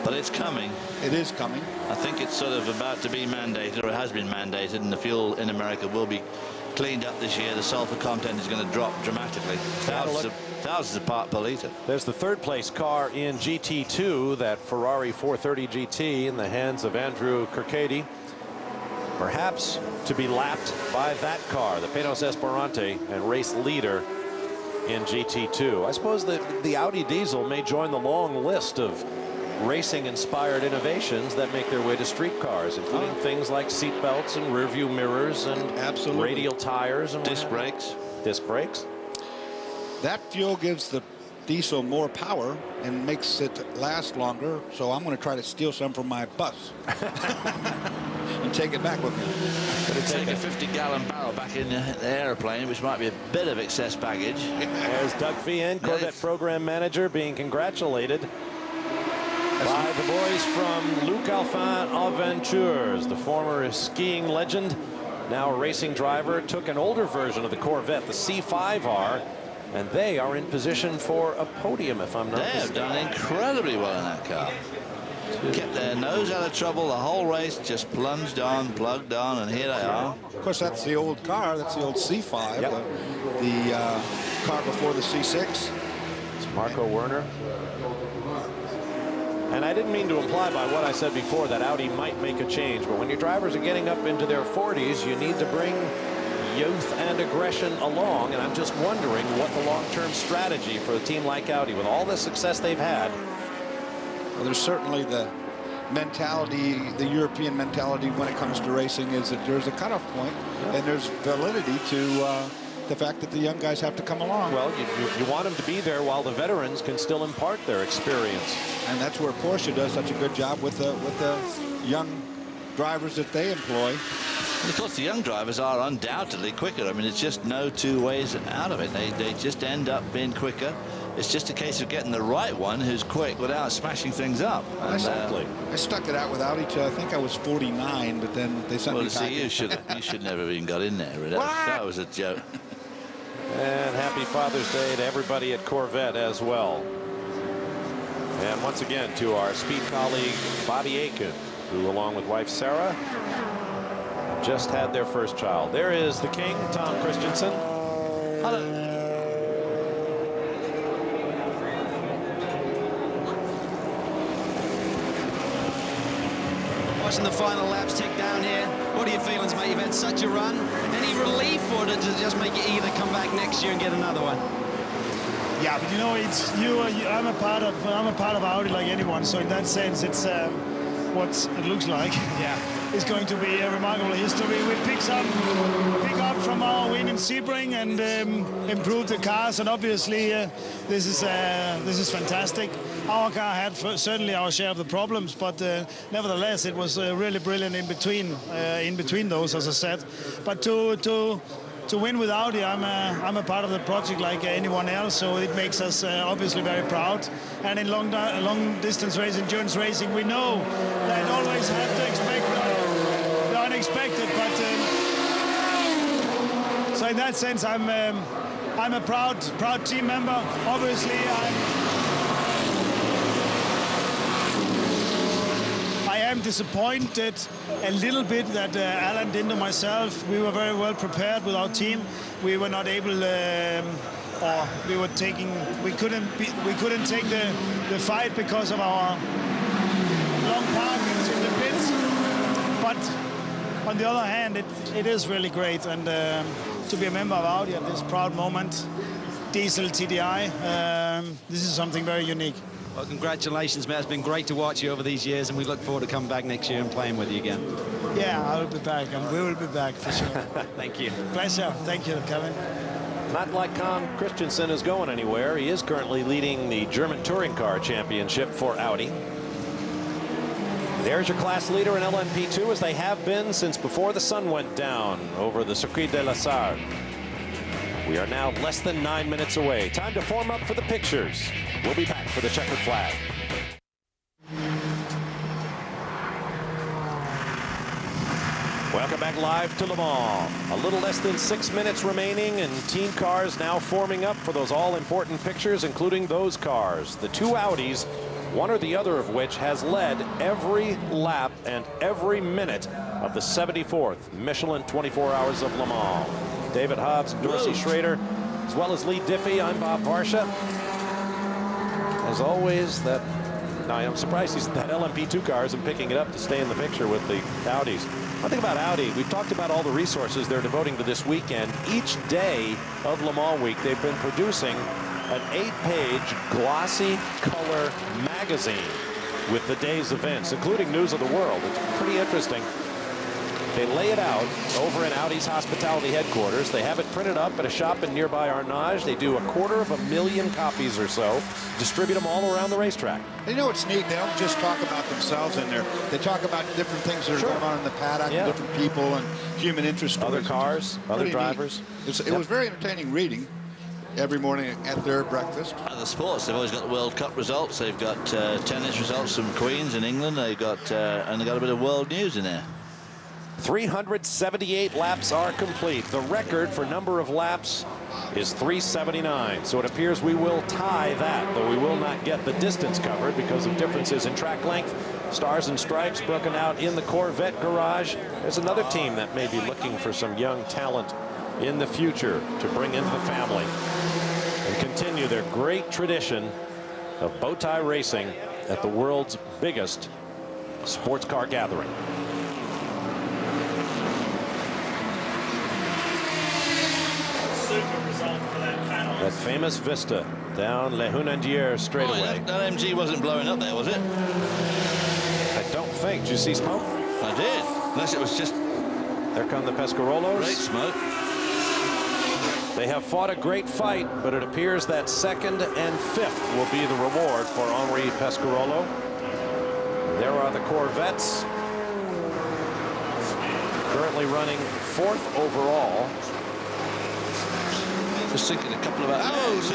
B: But it's coming.
D: It is coming.
B: I think it's sort of about to be mandated, or it has been mandated, and the fuel in America will be cleaned up this year. The sulfur content is going to drop dramatically. Thousands of parts per litre.
E: There's the 3rd place car in GT2, that Ferrari 430 GT in the hands of Andrew Kirkady. Perhaps to be lapped by that car, the Penos Esperante, and race leader in GT2. I suppose that the Audi diesel may join the long list of racing-inspired innovations that make their way to street cars, including things like seat belts and rear-view mirrors and radial tires and
B: disc brakes.
E: Disc brakes.
D: That fuel gives the diesel more power and makes it last longer, so I'm going to try to steal some from my bus and take it back with me.
B: Take a 50-gallon barrel back in the airplane, which might be a bit of excess baggage.
E: There's Doug Feehan, Corvette program manager, being congratulated by the boys from Luc Alphin Aventures. The former skiing legend, now a racing driver, took an older version of the Corvette, the C5R, and they are in position for a podium, if I'm not mistaken.
B: They have done incredibly well in that car. Kept their nose out of trouble the whole race, just plunged on, plugged on, and here they are.
D: Of course, that's the old car. That's the old C5,
E: yep.
D: the car before the C6.
E: It's Marco Werner. And I didn't mean to imply by what I said before that Audi might make a change, but when your drivers are getting up into their 40s, you need to bring youth and aggression along, and I'm just wondering what the long-term strategy for a team like Audi, with all the success they've had.
D: Well, there's certainly the mentality, the European mentality when it comes to racing, is that there's a cutoff point, and there's validity to the fact that the young guys have to come along.
E: Well, you want them to be there while the veterans can still impart their experience.
D: And that's where Porsche does such a good job with the young drivers that they employ.
B: And of course, the young drivers are undoubtedly quicker. I mean, it's just no two ways out of it. They just end up being quicker. It's just a case of getting the right one who's quick without smashing things up. And,
E: exactly.
D: I stuck it out with Audi till I think I was 49, but then they sent me back.
B: Well, see, you should never have even got in there. That was a joke.
E: And happy Father's Day to everybody at Corvette as well. And once again to our speed colleague Bobby Aiken, who along with wife Sarah just had their first child. There is the king, Tom Christensen.
B: Hello.
G: Watching the final laps tick down here. What are your feelings, mate? You've had such a run. Any relief, or does it just make you eager to come back next year and get another one?
I: Yeah, but you know, it's I'm a part of Audi like anyone. So in that sense, it's what it looks like. Yeah, it's going to be a remarkable history. We pick up from our win in Sebring and improve the cars, and obviously this is fantastic. Our car had certainly our share of the problems, but nevertheless it was really brilliant in between those, as I said. But to win with Audi, I'm a part of the project like anyone else, so it makes us obviously very proud. And in long distance racing, endurance racing, we know that always have to expect the unexpected. But so in that sense, I'm a proud team member. Obviously, I am disappointed a little bit that Alan Dind and myself, we were very well prepared with our team. We were not able, or we couldn't take the fight because of our long parkings in the pits. But on the other hand, it is really great, and to be a member of Audi at this proud moment, diesel TDI, this is something very unique.
G: Well, congratulations, Matt. It's been great to watch you over these years, and we look forward to coming back next year and playing with you again.
I: Yeah, I will be back, and we will be back for sure.
G: Thank you.
I: Pleasure. Thank you, Kevin.
E: Not like Tom Christensen is going anywhere. He is currently leading the German Touring Car Championship for Audi. There's your class leader in LMP2, as they have been since before the sun went down over the Circuit de la Sarthe. We are now less than 9 minutes away. Time to form up for the pictures. We'll be back for the checkered flag. Welcome back live to Le Mans. A little less than 6 minutes remaining, and team cars now forming up for those all-important pictures, including those cars. The two Audis, one or the other of which has led every lap and every minute of the 74th Michelin 24 Hours of Le Mans. David Hobbs, Dorsey Schrader, as well as Lee Diffie. I'm Bob Varsha. As always, I'm surprised that LMP2 car isn't picking it up to stay in the picture with the Audis. One thing about Audi, we've talked about all the resources they're devoting to this weekend. Each day of Le Mans week, they've been producing an 8-page glossy color magazine with the day's events, including news of the world. It's pretty interesting. They lay it out over in Audi's hospitality headquarters. They have it printed up at a shop in nearby Arnage. They do 250,000 copies or so, distribute them all around the racetrack.
D: You know what's neat? They don't just talk about themselves in there. They talk about different things that are going on in the paddock, and different people and human interest.
E: Other cars, other drivers.
D: It was very entertaining reading every morning at their breakfast.
B: The sports, they've always got the World Cup results. They've got tennis results from Queens in England. They've got and they've got a bit of world news in there.
E: 378 laps are complete. The record for number of laps is 379. So it appears we will tie that, though we will not get the distance covered because of differences in track length. Stars and Stripes broken out in the Corvette garage. There's another team that may be looking for some young talent in the future to bring into the family and continue their great tradition of bow tie racing at the world's biggest sports car gathering. That famous vista down Le Hunandier straightaway.
B: That MG wasn't blowing up there, was it?
E: I don't think. Did you see smoke?
B: I did. Unless it was just...
E: There come the Pescarolos.
B: Great smoke.
E: They have fought a great fight, but it appears that second and fifth will be the reward for Henri Pescarolo. There are the Corvettes. Currently running fourth overall.
B: Just thinking a couple of hours.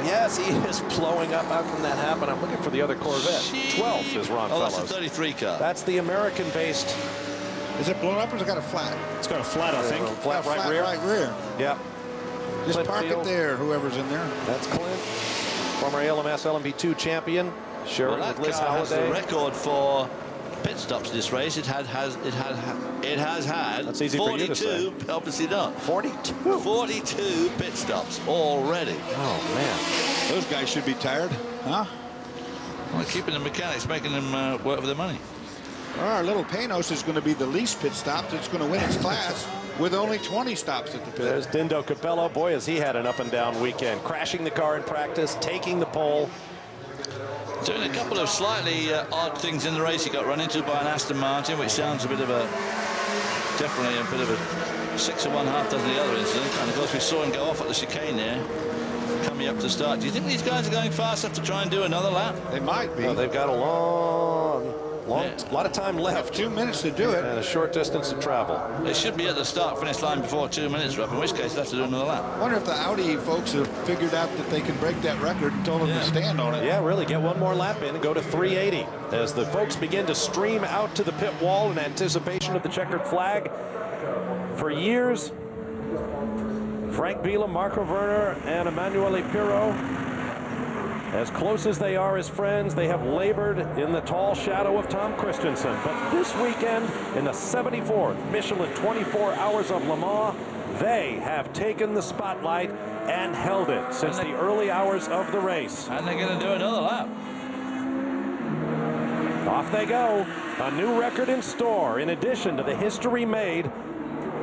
E: Yes, he is blowing up. How can that happen? I'm looking for the other Corvette. 12th is Ron Fellows.
B: That's a 33 car.
E: That's the American-based.
D: Is it blown up or has it got a flat?
I: It's got a flat, I think.
E: Flat right rear?
D: Right rear.
E: Yep.
D: Just
E: Clint
D: park
E: Field.
D: it there, whoever's in there.
E: That's Clint. Former ALMS LMP2 champion. Sharon with Liz
B: car has
E: Halliday.
B: the record for pit stops this race. It has had
E: That's easy for you to say.
B: Obviously not.
E: 42.
B: 42 pit stops already.
E: Oh man,
D: those guys should be tired, huh?
B: Well, keeping the mechanics, making them work for their money.
D: Well, our little Panos is going to be the least pit stops. It's going to win its class with only 20 stops at the pit.
E: There's Dindo Capello. Boy, has he had an up and down weekend. Crashing the car in practice, taking the pole.
B: Doing a couple of slightly odd things in the race. He got run into by an Aston Martin, which sounds a bit of a, definitely a bit of a 6 of one, half dozen the other incident. And of course we saw him go off at the chicane there, coming up to the start. Do you think these guys are going fast enough to try and do another lap?
D: They might be.
E: Well, they've got a lot of time left.
D: 2 minutes to do it.
E: And a short distance to travel.
B: They should be at the start-finish line before 2 minutes are up, in which case they'll have to do another lap.
D: I wonder if the Audi folks have figured out that they can break that record and told them to stand on it.
E: Yeah, really, get one more lap in and go to 380 as the folks begin to stream out to the pit wall in anticipation of the checkered flag. For years, Frank Biela, Marco Werner, and Emanuele Pirro, as close as they are as friends, they have labored in the tall shadow of Tom Christensen. But this weekend, in the 74th Michelin 24 Hours of Le Mans, they have taken the spotlight and held it since the early hours of the race.
B: And they're going to do another lap.
E: Off they go. A new record in store, in addition to the history made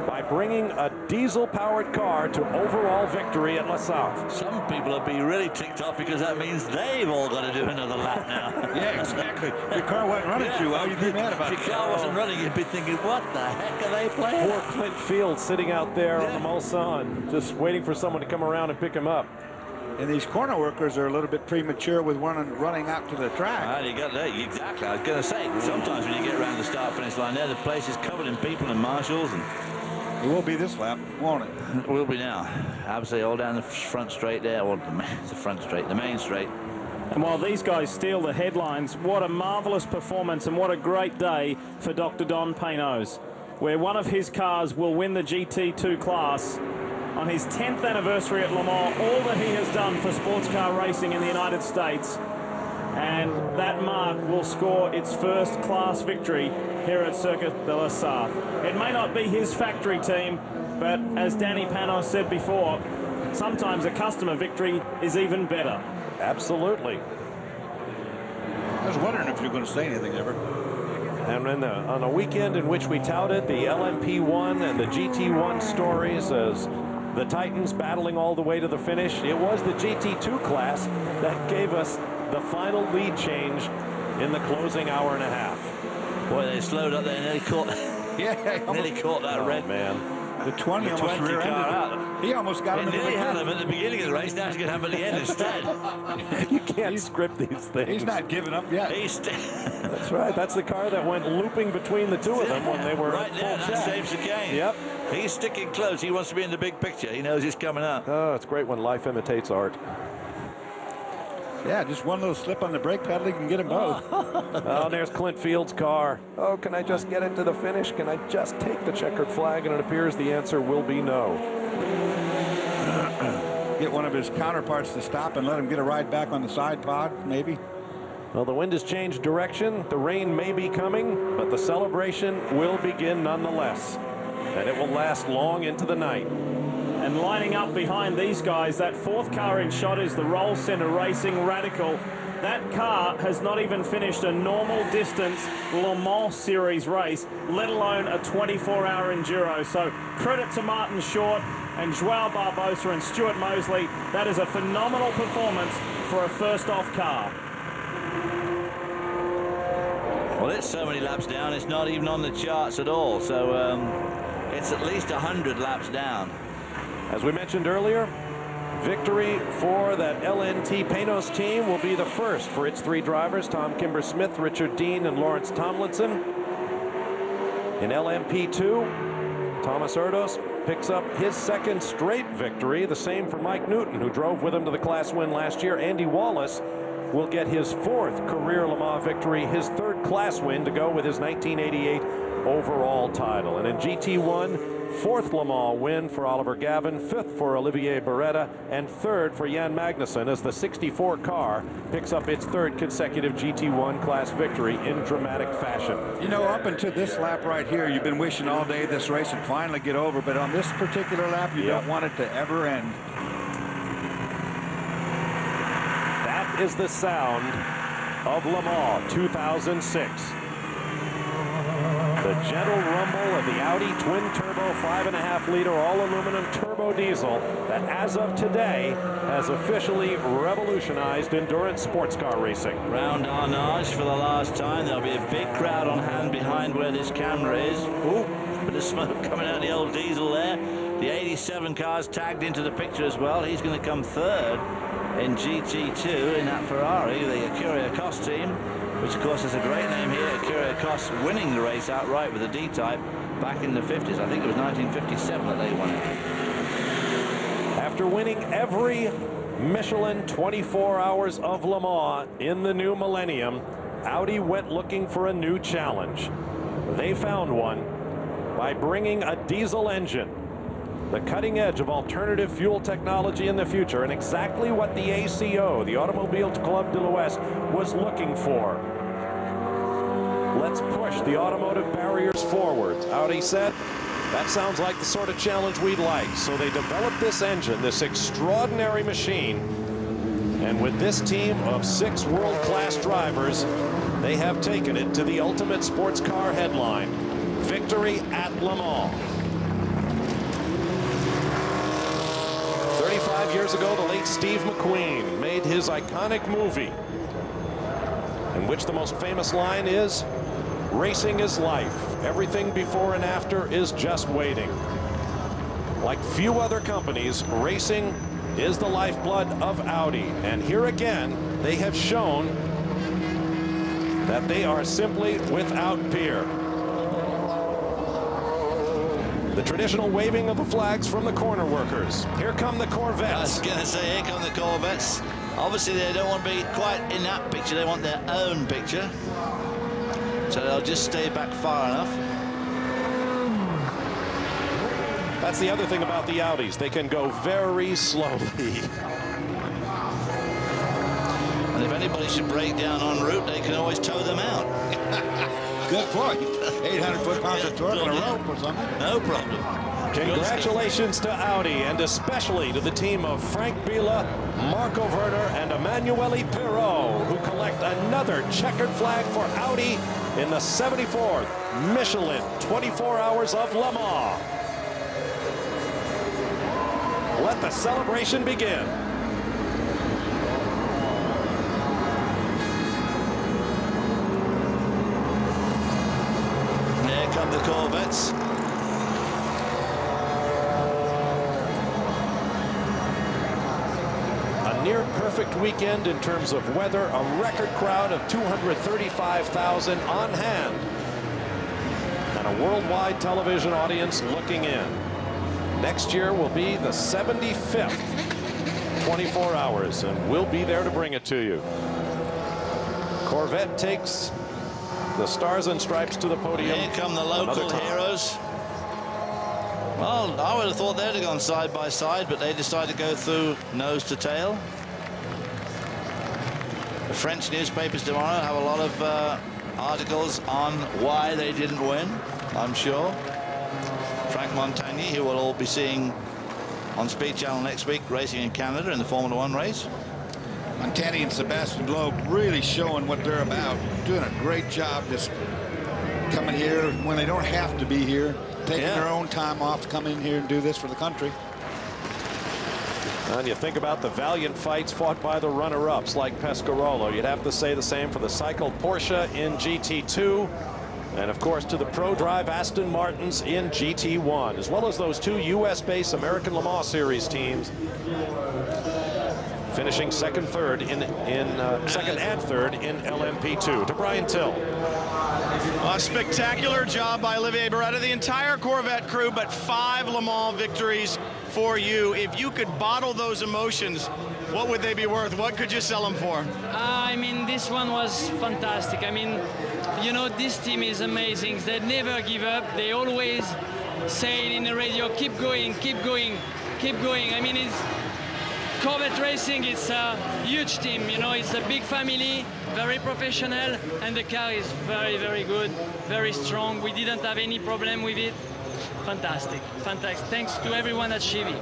E: by bringing a diesel-powered car to overall victory at La Sarthe.
B: Some people will be really ticked off because that means they've all got to do another lap now.
D: Yeah, exactly. Your car wasn't running too well. You'd be mad about it.
B: If your car wasn't running, you'd be thinking, what the heck are they playing?
E: Poor Clint Field sitting out there on the Mulsanne, just waiting for someone to come around and pick him up.
D: And these corner workers are a little bit premature with running out to the track.
B: Well, you got that. Exactly. I was going to say, sometimes when you get around the start-finish line there, the place is covered in people and marshals. And
D: it will be this lap, won't it?
B: It will be now. Absolutely all down the front straight there, or the front straight, the main straight.
J: And while these guys steal the headlines, what a marvelous performance and what a great day for Dr. Don Panos, where one of his cars will win the GT2 class on his 10th anniversary at Le Mans, all that he has done for sports car racing in the United States. And that mark will score its first class victory here at Circuit de la Sarthe. It may not be his factory team, but as Danny Panos said before, sometimes a customer victory is even better.
E: Absolutely.
D: I was wondering if you were going to say anything ever.
E: And on a weekend in which we touted the LMP1 and the GT1 stories as the Titans battling all the way to the finish, it was the GT2 class that gave us the final lead change in the closing hour and a half.
B: Boy, they slowed up there and nearly caught, nearly caught that red
E: man.
D: The 20 almost rear-ended him. He almost got him.
B: They nearly had him at the beginning of the race. Now he's going to have him at the end instead.
E: You can't script these things.
D: He's not giving up yet.
E: That's right. That's the car that went looping between the two of them when they were
B: right there. That saves the game.
E: Yep.
B: He's sticking close. He wants to be in the big picture. He knows he's coming up.
E: Oh, it's great when life imitates art.
D: Yeah, just one little slip on the brake pedal, you can get them both.
E: Oh, there's Clint Field's car. Oh, can I just get it to the finish? Can I just take the checkered flag? And it appears the answer will be no.
D: Get one of his counterparts to stop and let him get a ride back on the side pod, maybe.
E: Well, the wind has changed direction. The rain may be coming, but the celebration will begin nonetheless. And it will last long into the night.
J: And lining up behind these guys, that fourth car in shot is the Roll Center Racing Radical. That car has not even finished a normal distance Le Mans Series race, let alone a 24-hour enduro. So credit to Martin Short and Joao Barbosa and Stuart Mosley. That is a phenomenal performance for a first-off car.
B: Well, it's so many laps down, it's not even on the charts at all. So it's at least 100 laps down.
E: As we mentioned earlier, victory for that LNT Panos team will be the first for its three drivers, Tom Kimber-Smith, Richard Dean, and Lawrence Tomlinson. In LMP2, Thomas Erdos picks up his second straight victory, the same for Mike Newton, who drove with him to the class win last year. Andy Wallace will get his fourth career Le Mans victory, his third class win to go with his 1988 overall title. And in GT1, fourth Le Mans win for Oliver Gavin, fifth for Olivier Beretta, and third for Jan Magnussen as the 64 car picks up its third consecutive GT1 class victory in dramatic fashion.
D: You know, up until this lap right here, you've been wishing all day this race would finally get over, but on this particular lap, you don't want it to ever end.
E: That is the sound of Le Mans 2006. The gentle rumble of the Audi twin-turbo 5.5-liter all-aluminum turbo diesel that, as of today, has officially revolutionized endurance sports car racing.
B: Round Arnage for the last time. There'll be a big crowd on hand behind where this camera is. Ooh, bit of smoke coming out of the old diesel there. The 87 car's tagged into the picture as well. He's going to come third in GT2 in that Ferrari, the Acuria Cost team, which of course is a great name here. Acuria Cost winning the race outright with a D-type back in the 50s. I think it was 1957 that they won it.
E: After winning every Michelin 24 Hours of Le Mans in the new millennium, Audi went looking for a new challenge. They found one by bringing a diesel engine, the cutting edge of alternative fuel technology in the future, and exactly what the ACO, the Automobile Club de l'Ouest, was looking for. Let's push the automotive barriers forward, Audi said. That sounds like the sort of challenge we'd like. So they developed this engine, this extraordinary machine, and with this team of 6 world-class drivers, they have taken it to the ultimate sports car headline, victory at Le Mans. 35 years ago, the late Steve McQueen made his iconic movie, in which the most famous line is, "Racing is life. Everything before and after is just waiting." Like few other companies, racing is the lifeblood of Audi. And here again, they have shown that they are simply without peer. The traditional waving of the flags from the corner workers. Here come the Corvettes.
B: I was going to say, here come the Corvettes. Obviously, they don't want to be quite in that picture. They want their own picture. So they'll just stay back far enough.
E: That's the other thing about the Audis. They can go very slowly.
B: And if anybody should break down en route, they can always tow them out.
D: Good point. 800 foot-pounds of torque on a rope or something.
B: No problem.
E: Congratulations to Audi, and especially to the team of Frank Biela, Marco Werner, and Emanuele Pirot, who collect another checkered flag for Audi in the 74th Michelin 24 Hours of Le Mans. Let the celebration begin.
B: Corvettes.
E: A near-perfect weekend in terms of weather, a record crowd of 235,000 on hand, and a worldwide television audience looking in. Next year will be the 75th 24 hours, and we'll be there to bring it to you. Corvette takes the Stars and Stripes to the podium.
B: Here come the local heroes. Well, I would have thought they'd have gone side by side, but they decided to go through nose to tail. The French newspapers tomorrow have a lot of articles on why they didn't win, I'm sure. Frank Montagny, who we'll all be seeing on Speed Channel next week, racing in Canada in the Formula One race.
D: Montagny and Sebastian Loeb really showing what they're about, doing a great job just coming here when they don't have to be here, taking their own time off to come in here and do this for the country.
E: And you think about the valiant fights fought by the runner-ups like Pescarolo. You'd have to say the same for the cycled Porsche in GT2. And, of course, to the Pro Drive Aston Martins in GT1, as well as those two U.S.-based American Le Mans Series teams, finishing second and third in LMP2. To Brian Till.
G: A spectacular job by Olivier Beretta, the entire Corvette crew, but 5 Le Mans victories for you. If you could bottle those emotions, what would they be worth? What could you sell them for?
K: I mean, this one was fantastic. I mean, you know, this team is amazing. They never give up. They always say in the radio, keep going, keep going, keep going. I mean, it's Corvette Racing, it's a huge team, you know, it's a big family, very professional, and the car is very, very good, very strong. We didn't have any problem with it. Fantastic, fantastic. Thanks to everyone at Chevy.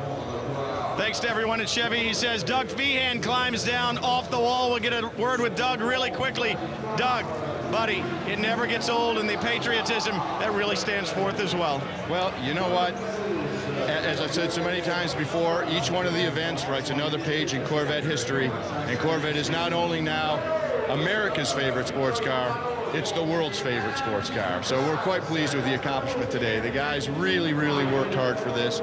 G: Thanks to everyone at Chevy. He says Doug Feehan climbs down off the wall. We'll get a word with Doug really quickly. Doug, buddy, it never gets old, and the patriotism, that really stands forth as well.
L: Well, you know what? As I've said so many times before, each one of the events writes another page in Corvette history, and Corvette is not only now America's favorite sports car, it's the world's favorite sports car. So we're quite pleased with the accomplishment today. The guys really, really worked hard for this.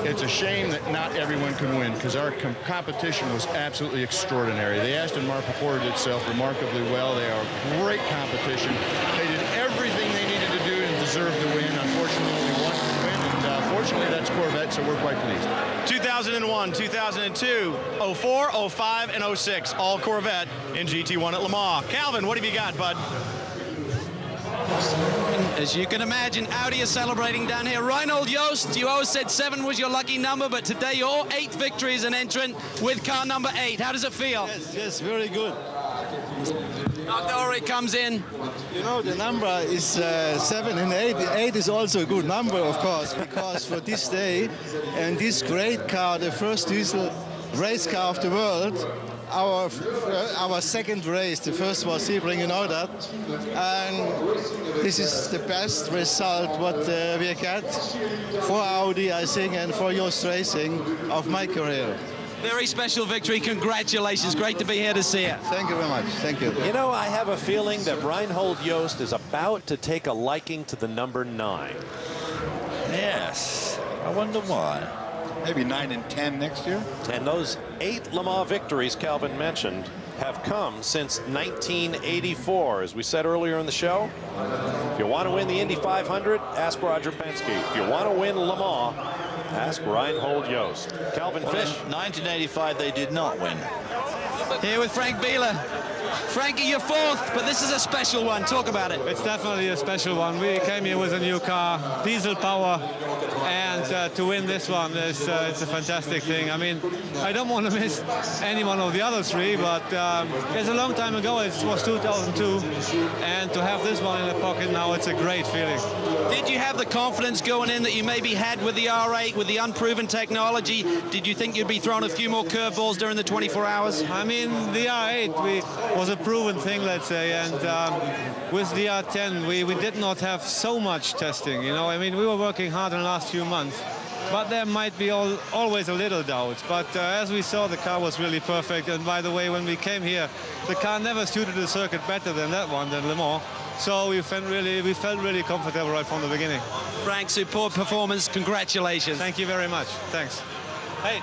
L: It's a shame that not everyone could win, because our competition was absolutely extraordinary. The Aston Martin reported itself remarkably well. They are great competition. They did everything they needed to do and deserved to win. Unfortunately, only one could win, and fortunately, that's Corvette, so we're quite pleased.
G: 2001, 2002, 04, 05, and 06, all Corvette in GT1 at Le Mans. Calvin, what have you got, bud?
M: As you can imagine, Audi is celebrating down here. Reinhold Jost, you always said 7 was your lucky number, but today your 8th victory as an entrant with car number 8. How does it feel?
N: Yes, very good.
M: Dory comes in.
N: You know, the number is 7 and 8. 8 is also a good number, of course, because for this day and this great car, the first diesel race car of the world, our second race, the first was Sebring, you know that, and this is the best result what we get for Audi, I think, and for Jost Racing of my career.
M: Very special victory. Congratulations. Great to be here to see it.
N: Thank you very much. Thank you.
E: You know, I have a feeling that Reinhold Jost is about to take a liking to the number 9.
B: Yes. I wonder why.
D: Maybe 9 and 10 next year.
E: And those 8 Le Mans victories Calvin mentioned have come since 1984. As we said earlier in the show, if you want to win the Indy 500, ask Roger Penske. If you want to win Le Mans, ask Reinhold Jost. Calvin Fish.
B: In 1985, they did not win.
M: Here with Frank Bieler. Frankie, you're 4th, but this is a special one. Talk about it.
O: It's definitely a special one. We came here with a new car, diesel power, and to win this one, it's a fantastic thing. I mean, I don't want to miss any one of the other 3, but it's a long time ago. It was 2002, and to have this one in the pocket now, it's a great feeling.
M: Did you have the confidence going in that you maybe had with the R8, with the unproven technology? Did you think you'd be throwing a few more curveballs during the 24 hours?
O: I mean, the R8 was a proven thing, let's say, and with the R10, we did not have so much testing, you know. I mean, we were working hard in the last few months, but there might be always a little doubt. But as we saw, the car was really perfect. And by the way, when we came here, the car never suited the circuit better than that one, than Le Mans. So we felt really comfortable right from the beginning.
M: Frank, superb performance. Congratulations.
O: Thank you very much. Thanks. Hey.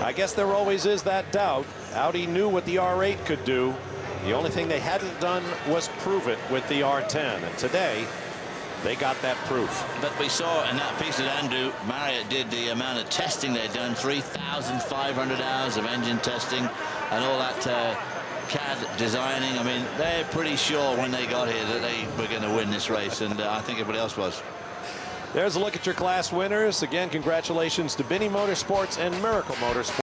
E: I guess there always is that doubt. Audi knew what the R8 could do. The only thing they hadn't done was prove it with the R10. And today, they got that proof.
B: But we saw in that piece that Andrew Marriott did the amount of testing they'd done, 3,500 hours of engine testing and all that CAD designing. I mean, they're pretty sure when they got here that they were going to win this race, and I think everybody else was.
E: There's a look at your class winners. Again, congratulations to Binny Motorsports and Miracle Motorsports.